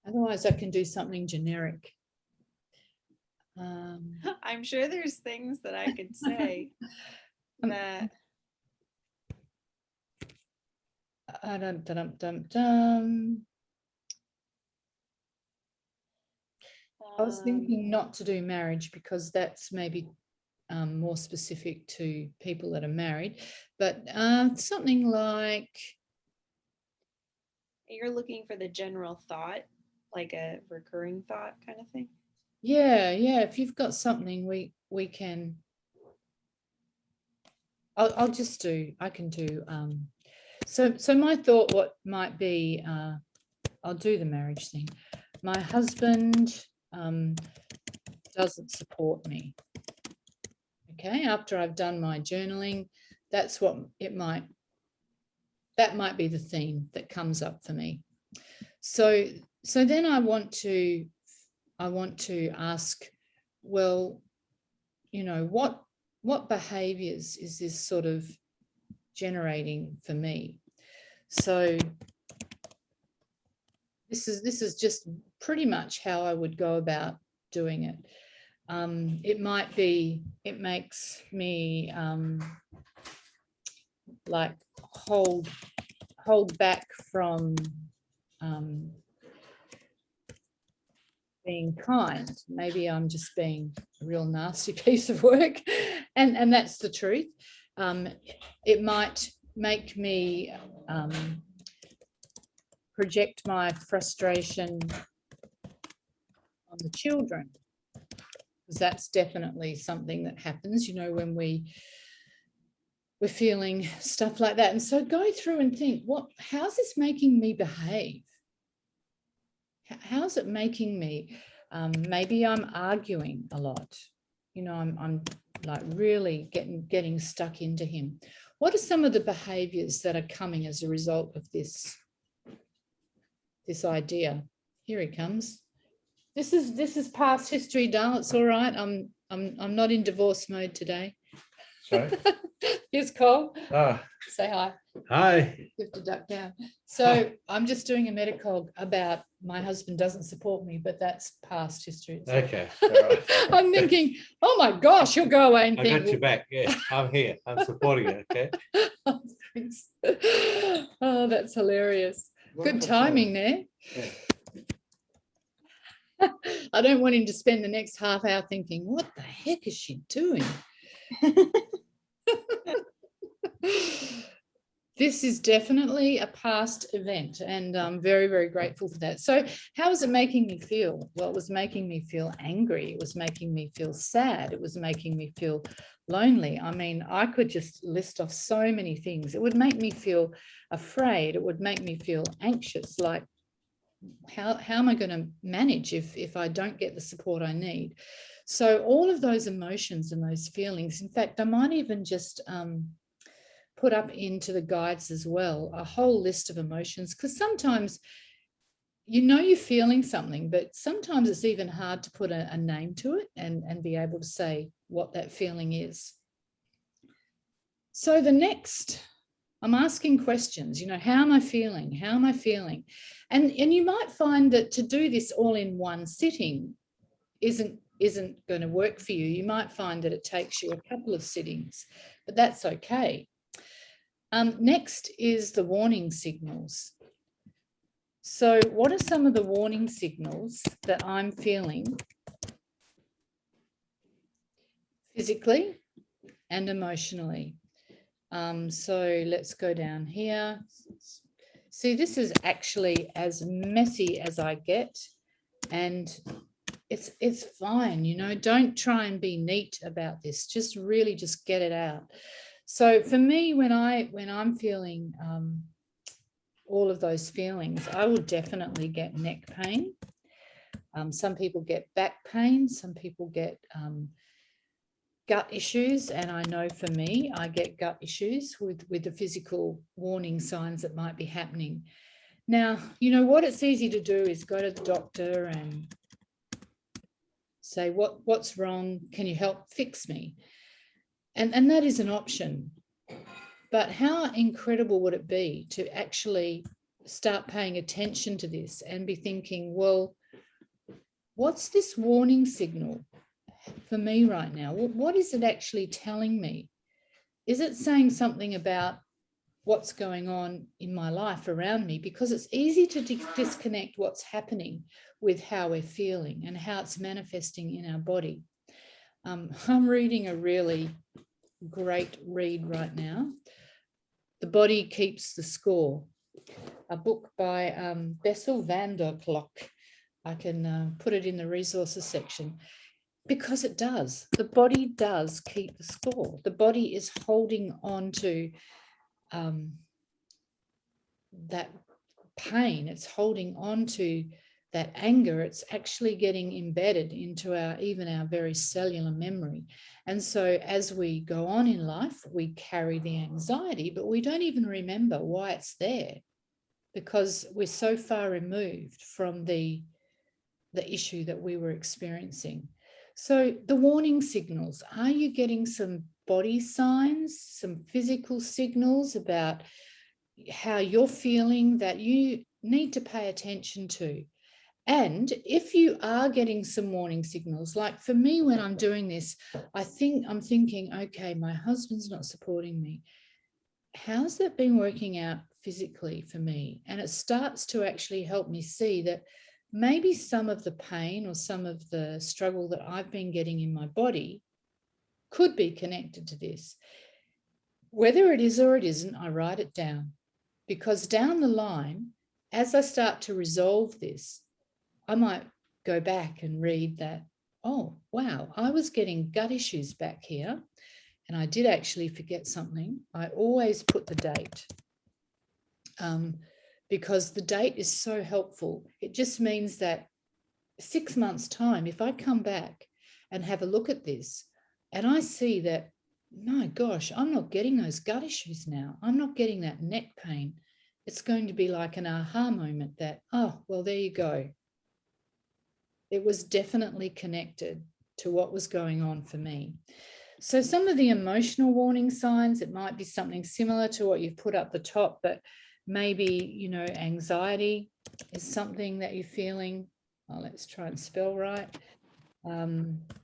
Speaker 1: Otherwise, I can do something generic.
Speaker 2: I'm sure there's things that I could say that.
Speaker 1: I was thinking not to do marriage because that's maybe more specific to people that are married, but something like,
Speaker 2: You're looking for the general thought, like a recurring thought kind of thing.
Speaker 1: yeah, if you've got something, we can, I'll just do, I can do, so my thought, what might be, I'll do the marriage thing. My husband doesn't support me. Okay, after I've done my journaling, that's what it might, that might be the theme that comes up for me. So then I want to ask, well, you know, what behaviors is this sort of generating for me? So this is just pretty much how I would go about doing it. It might be, it makes me like hold back from being kind. Maybe I'm just being a real nasty piece of work, and that's the truth. It might make me project my frustration on the children, because that's definitely something that happens, you know, when we're feeling stuff like that. And so go through and think, how's this making me behave? How's it making me? Maybe I'm arguing a lot. You know, I'm like really getting stuck into him. What are some of the behaviors that are coming as a result of this idea? Here he comes. This is past history, Dal. It's all right. I'm not in divorce mode today.
Speaker 3: Sorry.
Speaker 1: Here's Cole.
Speaker 3: Ah,
Speaker 1: Say hi.
Speaker 3: hi.
Speaker 1: You have to duck down. So I'm just doing a metacog about my husband doesn't support me, but that's past history.
Speaker 3: Okay. All right.
Speaker 1: I'm thinking, oh my gosh, he'll go away and
Speaker 3: I
Speaker 1: think.
Speaker 3: got you back. Yeah, I'm here. I'm supporting you. Okay.
Speaker 1: Thanks. Oh, that's hilarious. Good timing there.
Speaker 3: Yeah.
Speaker 1: I don't want him to spend the next half hour thinking, what the heck is she doing? This is definitely a past event, and I'm very, very grateful for that. So how is it making me feel? Well, it was making me feel angry. It was making me feel sad. It was making me feel lonely. I mean, I could just list off so many things. It would make me feel afraid. It would make me feel anxious, like how am I going to manage if I don't get the support I need? So all of those emotions and those feelings, in fact, I might even just put up into the guides as well, a whole list of emotions, because sometimes you know you're feeling something, but sometimes it's even hard to put a name to it and be able to say what that feeling is. So the next, I'm asking questions, you know, how am I feeling? How am I feeling? And you might find that to do this all in one sitting isn't going to work for you. You might find that it takes you a couple of sittings, but that's okay. Next is the warning signals. So what are some of the warning signals that I'm feeling physically and emotionally? So let's go down here. See, this is actually as messy as I get, and it's fine, you know, don't try and be neat about this, just really just get it out. So for me, when I'm feeling all of those feelings, I will definitely get neck pain. Some people get back pain, some people get gut issues, and I know for me, I get gut issues with the physical warning signs that might be happening. Now, you know what it's easy to do is go to the doctor and say, what's wrong? Can you help fix me? And that is an option. But how incredible would it be to actually start paying attention to this and be thinking, well, what's this warning signal for me right now? What is it actually telling me? Is it saying something about what's going on in my life around me? Because it's easy to disconnect what's happening with how we're feeling and how it's manifesting in our body. I'm reading a really great read right now, The Body Keeps the Score, a book by Bessel van der Kolk. I can put it in the resources section, because it does. The body does keep the score. The body is holding on to that pain. It's holding on to that anger. It's actually getting embedded into even our very cellular memory. And so as we go on in life, we carry the anxiety, but we don't even remember why it's there, because we're so far removed from the issue that we were experiencing. So the warning signals, are you getting some body signs, some physical signals about how you're feeling that you need to pay attention to? And if you are getting some warning signals, like for me, when I'm doing this, I'm thinking, okay, my husband's not supporting me. How's that been working out physically for me? And it starts to actually help me see that maybe some of the pain or some of the struggle that I've been getting in my body could be connected to this. Whether it is or it isn't, I write it down, because down the line, as I start to resolve this, I might go back and read that, oh, wow, I was getting gut issues back here, and I did actually forget something. I always put the date, because the date is so helpful. It just means that 6 months' time, if I come back and have a look at this and I see that, my gosh, I'm not getting those gut issues now, I'm not getting that neck pain, it's going to be like an aha moment that, oh, well, there you go. It was definitely connected to what was going on for me. So some of the emotional warning signs, it might be something similar to what you've put up the top, but maybe, you know, anxiety is something that you're feeling. Oh, let's try and spell right.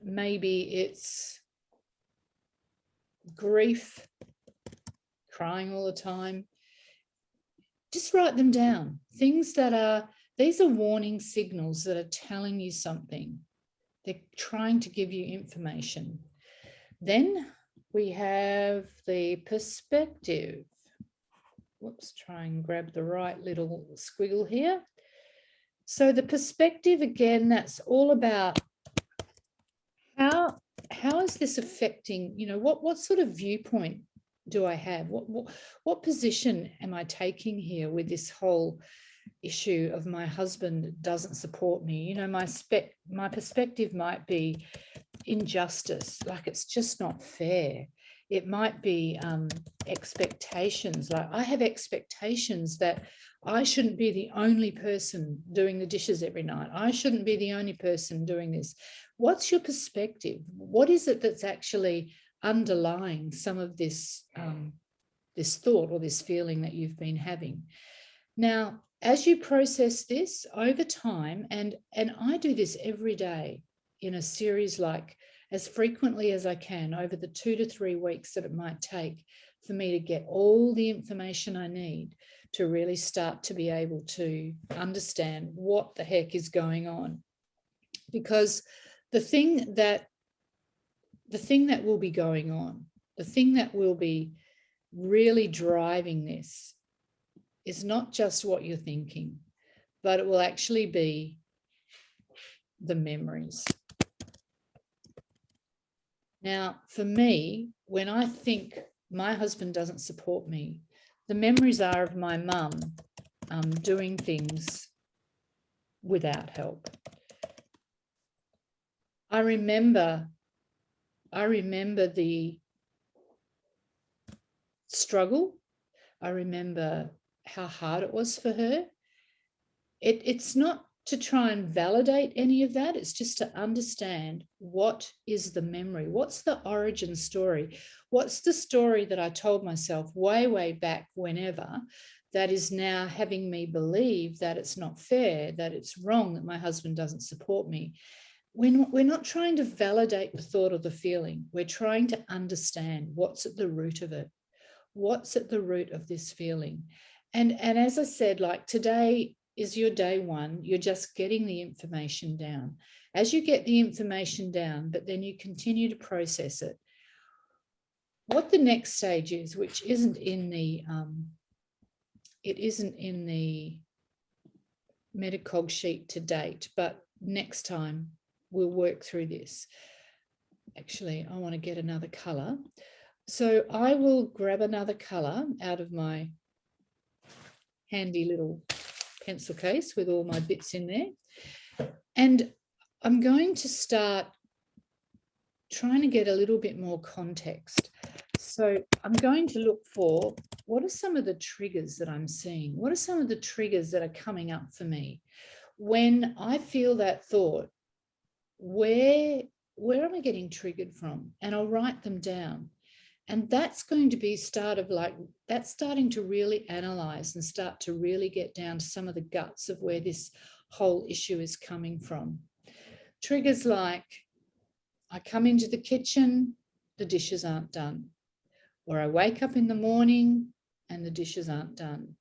Speaker 1: Maybe it's grief, crying all the time. Just write them down. Things that are, these are warning signals that are telling you something. They're trying to give you information. Then we have the perspective. Whoops, try and grab the right little squiggle here. So the perspective, again, that's all about how is this affecting, you know, what sort of viewpoint do I have? What position am I taking here with this whole issue of my husband doesn't support me? You know, my perspective might be injustice, like it's just not fair. It might be expectations, like I have expectations that I shouldn't be the only person doing the dishes every night. I shouldn't be the only person doing this. What's your perspective? What is it that's actually underlying some of this, this thought or this feeling that you've been having? Now, as you process this over time, and I do this every day in a series, like as frequently as I can over the 2 to 3 weeks that it might take for me to get all the information I need to really start to be able to understand what the heck is going on. Because the thing that will be going on, the thing that will be really driving this is not just what you're thinking, but it will actually be the memories. Now, for me, when I think my husband doesn't support me, the memories are of my mum doing things without help. I remember the struggle. I remember how hard it was for her. It's not to try and validate any of that. It's just to understand what is the memory. What's the origin story? What's the story that I told myself way, way back whenever that is now having me believe that it's not fair, that it's wrong, that my husband doesn't support me. We're not trying to validate the thought or the feeling. We're trying to understand what's at the root of it. What's at the root of this feeling? And as I said, like today is your day one. You're just getting the information down. As you get the information down, but then you continue to process it, what the next stage is, which isn't in the Metacog sheet to date, but next time we'll work through this. Actually, I want to get another color. So I will grab another color out of my handy little pencil case with all my bits in there. And I'm going to start trying to get a little bit more context. So I'm going to look for, what are some of the triggers that I'm seeing? What are some of the triggers that are coming up for me? When I feel that thought, where I getting triggered from? And I'll write them down. And that's going to be that's starting to really analyze and start to really get down to some of the guts of where this whole issue is coming from. Triggers like, I come into the kitchen, the dishes aren't done. Or I wake up in the morning and the dishes aren't done.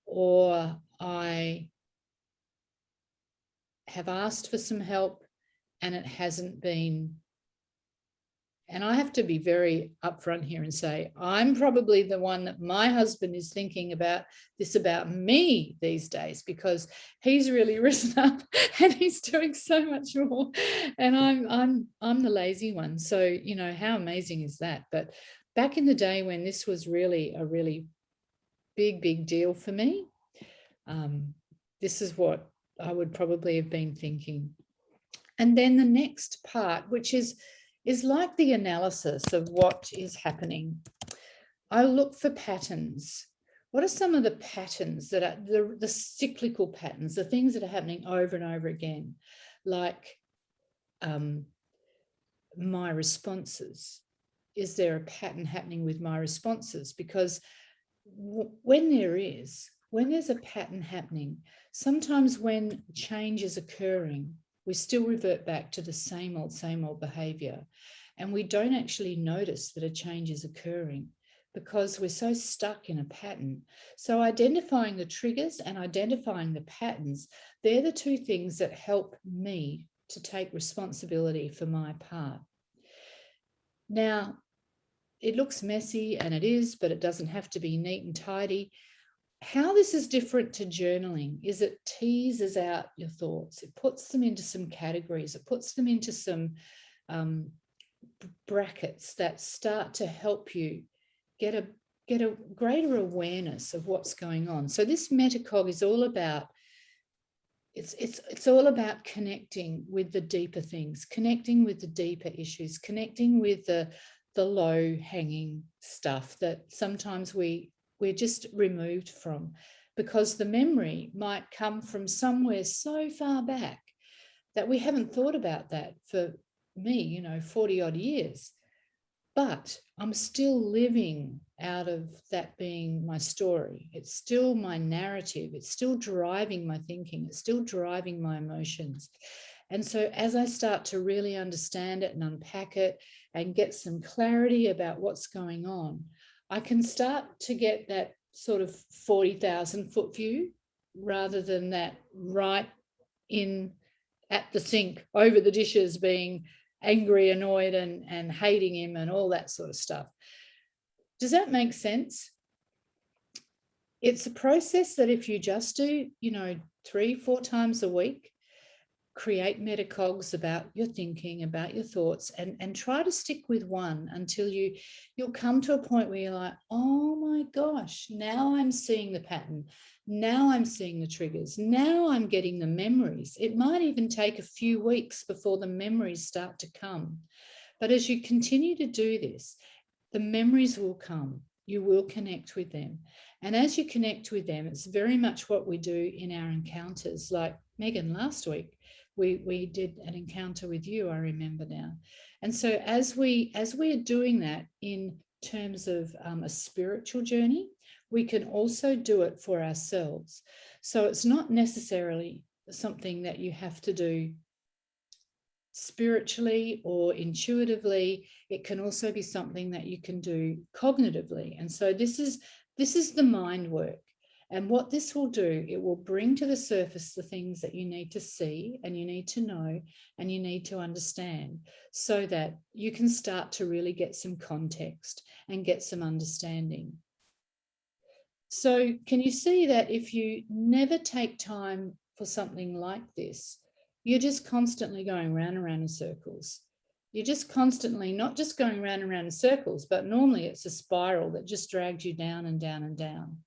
Speaker 1: Or I have asked for some help and it hasn't been. And I have to be very upfront here and say, I'm probably the one that my husband is thinking about this about me these days, because he's really risen up and he's doing so much more. And I'm the lazy one. So, you know, how amazing is that? But back in the day when this was really a really big deal for me, this is what I would probably have been thinking. And then the next part, which is like the analysis of what is happening. I look for patterns. What are some of the patterns that are the cyclical patterns, the things that are happening over and over again, like my responses? Is there a pattern happening with my responses? Because when there's a pattern happening, sometimes when change is occurring, we still revert back to the same old behavior. And we don't actually notice that a change is occurring because we're so stuck in a pattern. So identifying the triggers and identifying the patterns, they're the two things that help me to take responsibility for my part. Now, it looks messy, and it is, but it doesn't have to be neat and tidy. How this is different to journaling is it teases out your thoughts. It puts them into some categories. It puts them into some brackets that start to help you get a greater awareness of what's going on. So this metacog is all about, it's all about connecting with the deeper things, connecting with the deeper issues, connecting with the low-hanging stuff that sometimes we're just removed from, because the memory might come from somewhere so far back that we haven't thought about that for me, 40 odd years. But I'm still living out of that being my story. It's still my narrative. It's still driving my thinking. It's still driving my emotions. And so as I start to really understand it and unpack it and get some clarity about what's going on, I can start to get that sort of 40,000 foot view rather than that right in at the sink over the dishes being angry, annoyed and hating him and all that sort of stuff. Does that make sense? It's a process that if you just do, 3-4 times a week, create metacogs about your thinking, about your thoughts, and try to stick with one until you'll come to a point where you're like, oh my gosh, now I'm seeing the pattern. Now I'm seeing the triggers. Now I'm getting the memories. It might even take a few weeks before the memories start to come. But as you continue to do this, the memories will come. You will connect with them. And as you connect with them, it's very much what we do in our encounters. Like Megan, last week, we did an encounter with you, I remember now. And so as we are doing that in terms of a spiritual journey, we can also do it for ourselves. So it's not necessarily something that you have to do spiritually or intuitively. It can also be something that you can do cognitively. And so this is the mind work. And what this will do, it will bring to the surface the things that you need to see and you need to know and you need to understand so that you can start to really get some context and get some understanding. So can you see that if you never take time for something like this, you're just constantly going round and round in circles. You're just constantly not just going round and round in circles, but normally it's a spiral that just drags you down and down and down.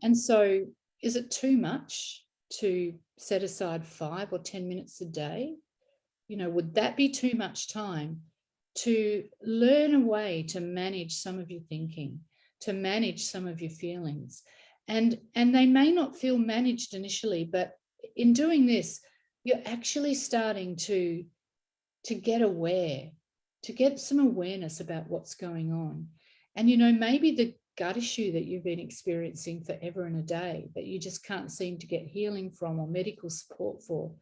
Speaker 1: And so is it too much to set aside 5 or 10 minutes a day? Would that be too much time to learn a way to manage some of your thinking, to manage some of your feelings? And they may not feel managed initially, but in doing this, you're actually starting to get aware to get some awareness about what's going on. And, you know, maybe the gut issue that you've been experiencing forever and a day that you just can't seem to get healing from or medical support for,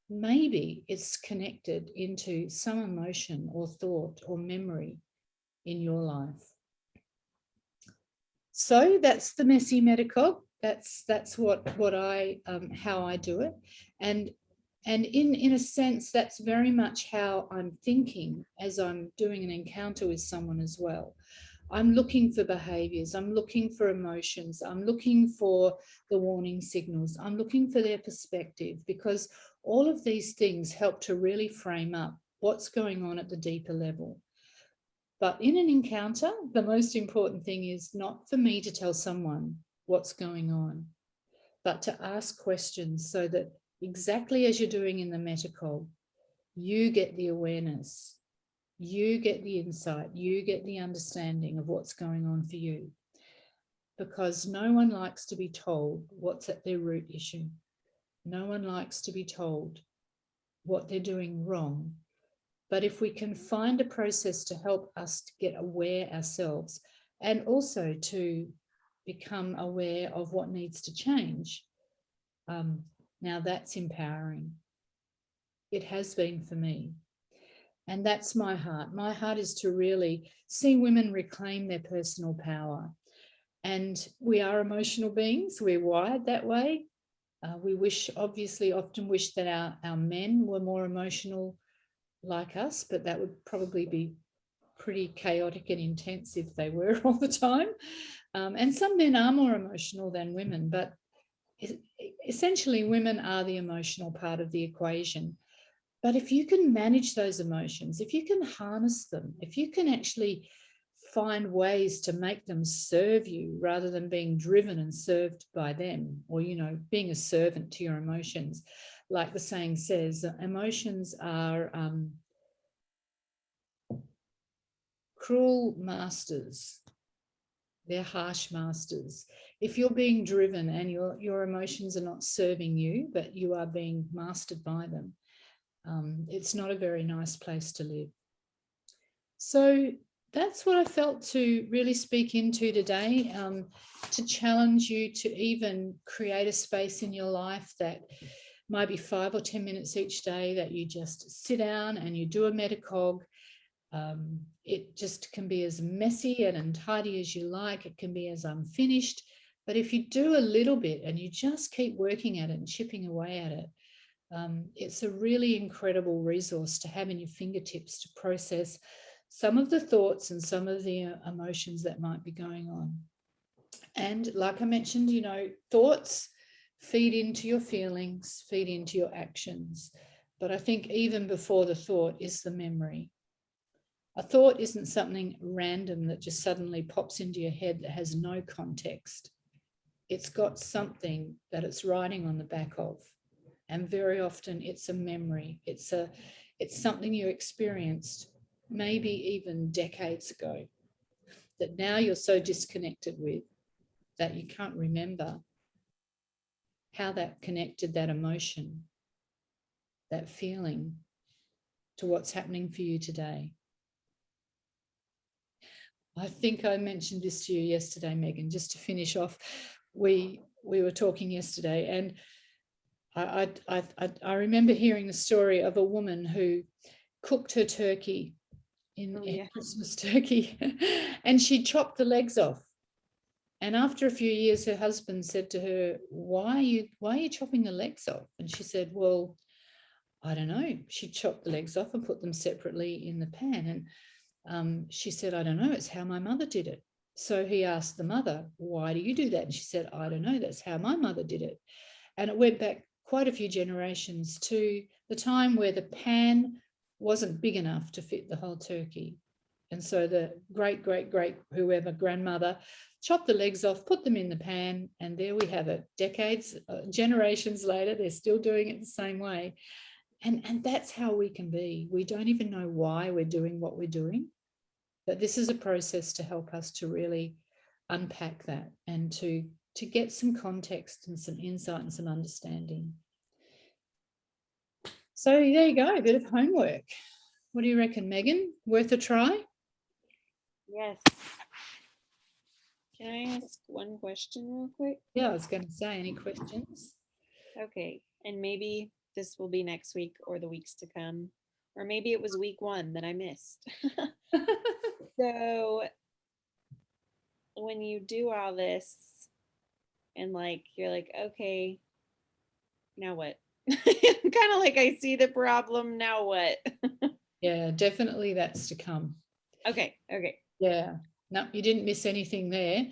Speaker 1: maybe it's connected into some emotion or thought or memory in your life. So that's the messy metacog. That's what I how I do it, and in a sense that's very much how I'm thinking as I'm doing an encounter with someone as well. I'm looking for behaviors, I'm looking for emotions, I'm looking for the warning signals, I'm looking for their perspective, because all of these things help to really frame up what's going on at the deeper level. But in an encounter, the most important thing is not for me to tell someone what's going on, but to ask questions so that exactly as you're doing in the metacog, you get the awareness, you get the insight, you get the understanding of what's going on for you. Because no one likes to be told what's at their root issue. No one likes to be told what they're doing wrong. But if we can find a process to help us to get aware ourselves and also to become aware of what needs to change, now that's empowering. It has been for me. And that's my heart. My heart is to really see women reclaim their personal power. And we are emotional beings. We're wired that way. We often wish that our men were more emotional like us, but that would probably be pretty chaotic and intense if they were all the time. And some men are more emotional than women, but essentially women are the emotional part of the equation. But if you can manage those emotions, if you can harness them, if you can actually find ways to make them serve you rather than being driven and served by them, or, you know, being a servant to your emotions, like the saying says, emotions are cruel masters. They're harsh masters. If you're being driven and your emotions are not serving you, but you are being mastered by them, it's not a very nice place to live. So that's what I felt to really speak into today, to challenge you to even create a space in your life that might be 5 or 10 minutes each day that you just sit down and you do a metacog. It just can be as messy and untidy as you like. It can be as unfinished. But if you do a little bit and you just keep working at it and chipping away at it, it's a really incredible resource to have in your fingertips to process some of the thoughts and some of the emotions that might be going on. And like I mentioned, you know, thoughts feed into your feelings, feed into your actions. But I think even before the thought is the memory. A thought isn't something random that just suddenly pops into your head that has no context. It's got something that it's riding on the back of. And very often it's a memory. It's something you experienced maybe even decades ago that now you're so disconnected with that you can't remember how that connected that emotion, that feeling, to what's happening for you today. I think I mentioned this to you yesterday, Megan, just to finish off. We were talking yesterday, and I remember hearing the story of a woman who cooked her turkey in Christmas turkey, and she chopped the legs off. And after a few years, her husband said to her, why are you chopping the legs off? And she said, well, I don't know. She chopped the legs off and put them separately in the pan. And she said, I don't know. It's how my mother did it. So he asked the mother, why do you do that? And she said, I don't know. That's how my mother did it. And it went back quite a few generations to the time where the pan wasn't big enough to fit the whole turkey. And so the great whoever grandmother chopped the legs off, put them in the pan, and there we have it. Decades, generations later, they're still doing it the same way. And that's how we can be. We don't even know why we're doing what we're doing, but this is a process to help us to really unpack that and to get some context and some insight and some understanding. So there you go, a bit of homework. What do you reckon, Megan? Worth a try?
Speaker 2: Yes. Can I ask one question real quick?
Speaker 1: Yeah, I was going to say, any questions?
Speaker 2: Okay, and maybe this will be next week or the weeks to come, or maybe it was week 1 that I missed. So when you do all this and like you're like, okay, now what? Kind of like I see the problem, now what?
Speaker 1: Yeah, definitely that's to come.
Speaker 2: Okay.
Speaker 1: Yeah, no, you didn't miss anything there.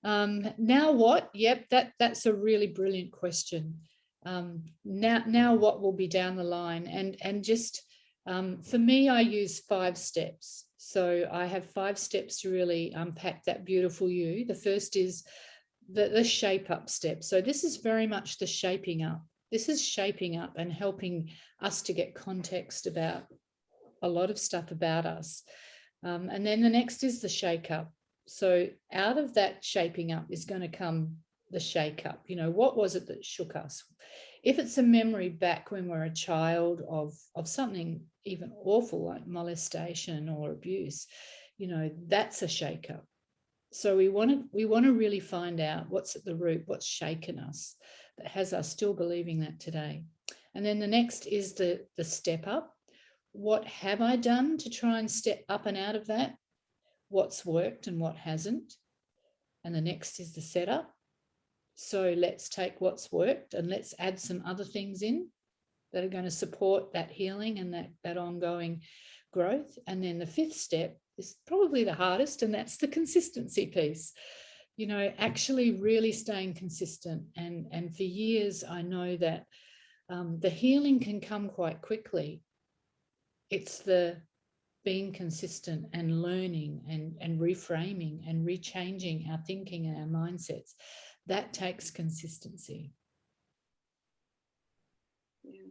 Speaker 1: Now what? Yep, that's a really brilliant question. Now what will be down the line? And just for me, I use 5 steps. So I have 5 steps to really unpack that beautiful you. The first is the shape up step. So this is very much the shaping up. This is shaping up and helping us to get context about a lot of stuff about us. And then the next is the shake up. So out of that shaping up is going to come the shake up. You know, what was it that shook us? If it's a memory back when we're a child of something even awful like molestation or abuse, you know, that's a shake up. So we want to really find out what's at the root, what's shaken us, that has us still believing that today. And then the next is the step up. What have I done to try and step up and out of that? What's worked and what hasn't? And the next is the setup. So let's take what's worked and let's add some other things in that are going to support that healing and that ongoing growth. And then the 5th step is probably the hardest, and that's the consistency piece. You know, actually really staying consistent. And for years, I know that the healing can come quite quickly. It's the being consistent and learning and reframing and rechanging our thinking and our mindsets. That takes consistency.
Speaker 2: Yeah.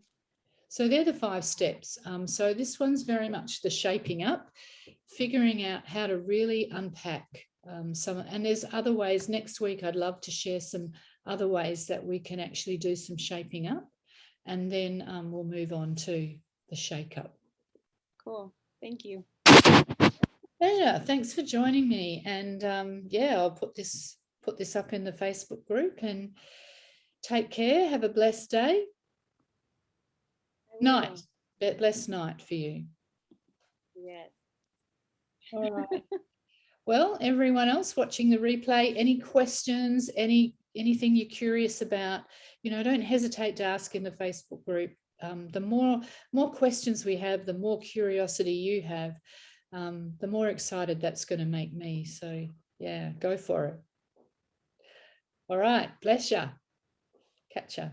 Speaker 1: So they're the 5 steps. So this one's very much the shaping up, figuring out how to really unpack some, and there's other ways. Next week, I'd love to share some other ways that we can actually do some shaping up, and then we'll move on to the shake up.
Speaker 2: Cool. Thank you.
Speaker 1: Pleasure. Thanks for joining me. And yeah, I'll put this up in the Facebook group, and take care. Have a blessed day. Night. Blessed night for you.
Speaker 2: Yes.
Speaker 1: All right. Well, everyone else watching the replay, any questions, anything you're curious about, you know, don't hesitate to ask in the Facebook group. The more questions we have, the more curiosity you have, the more excited that's going to make me. So yeah, go for it. All right. Bless you. Catch ya.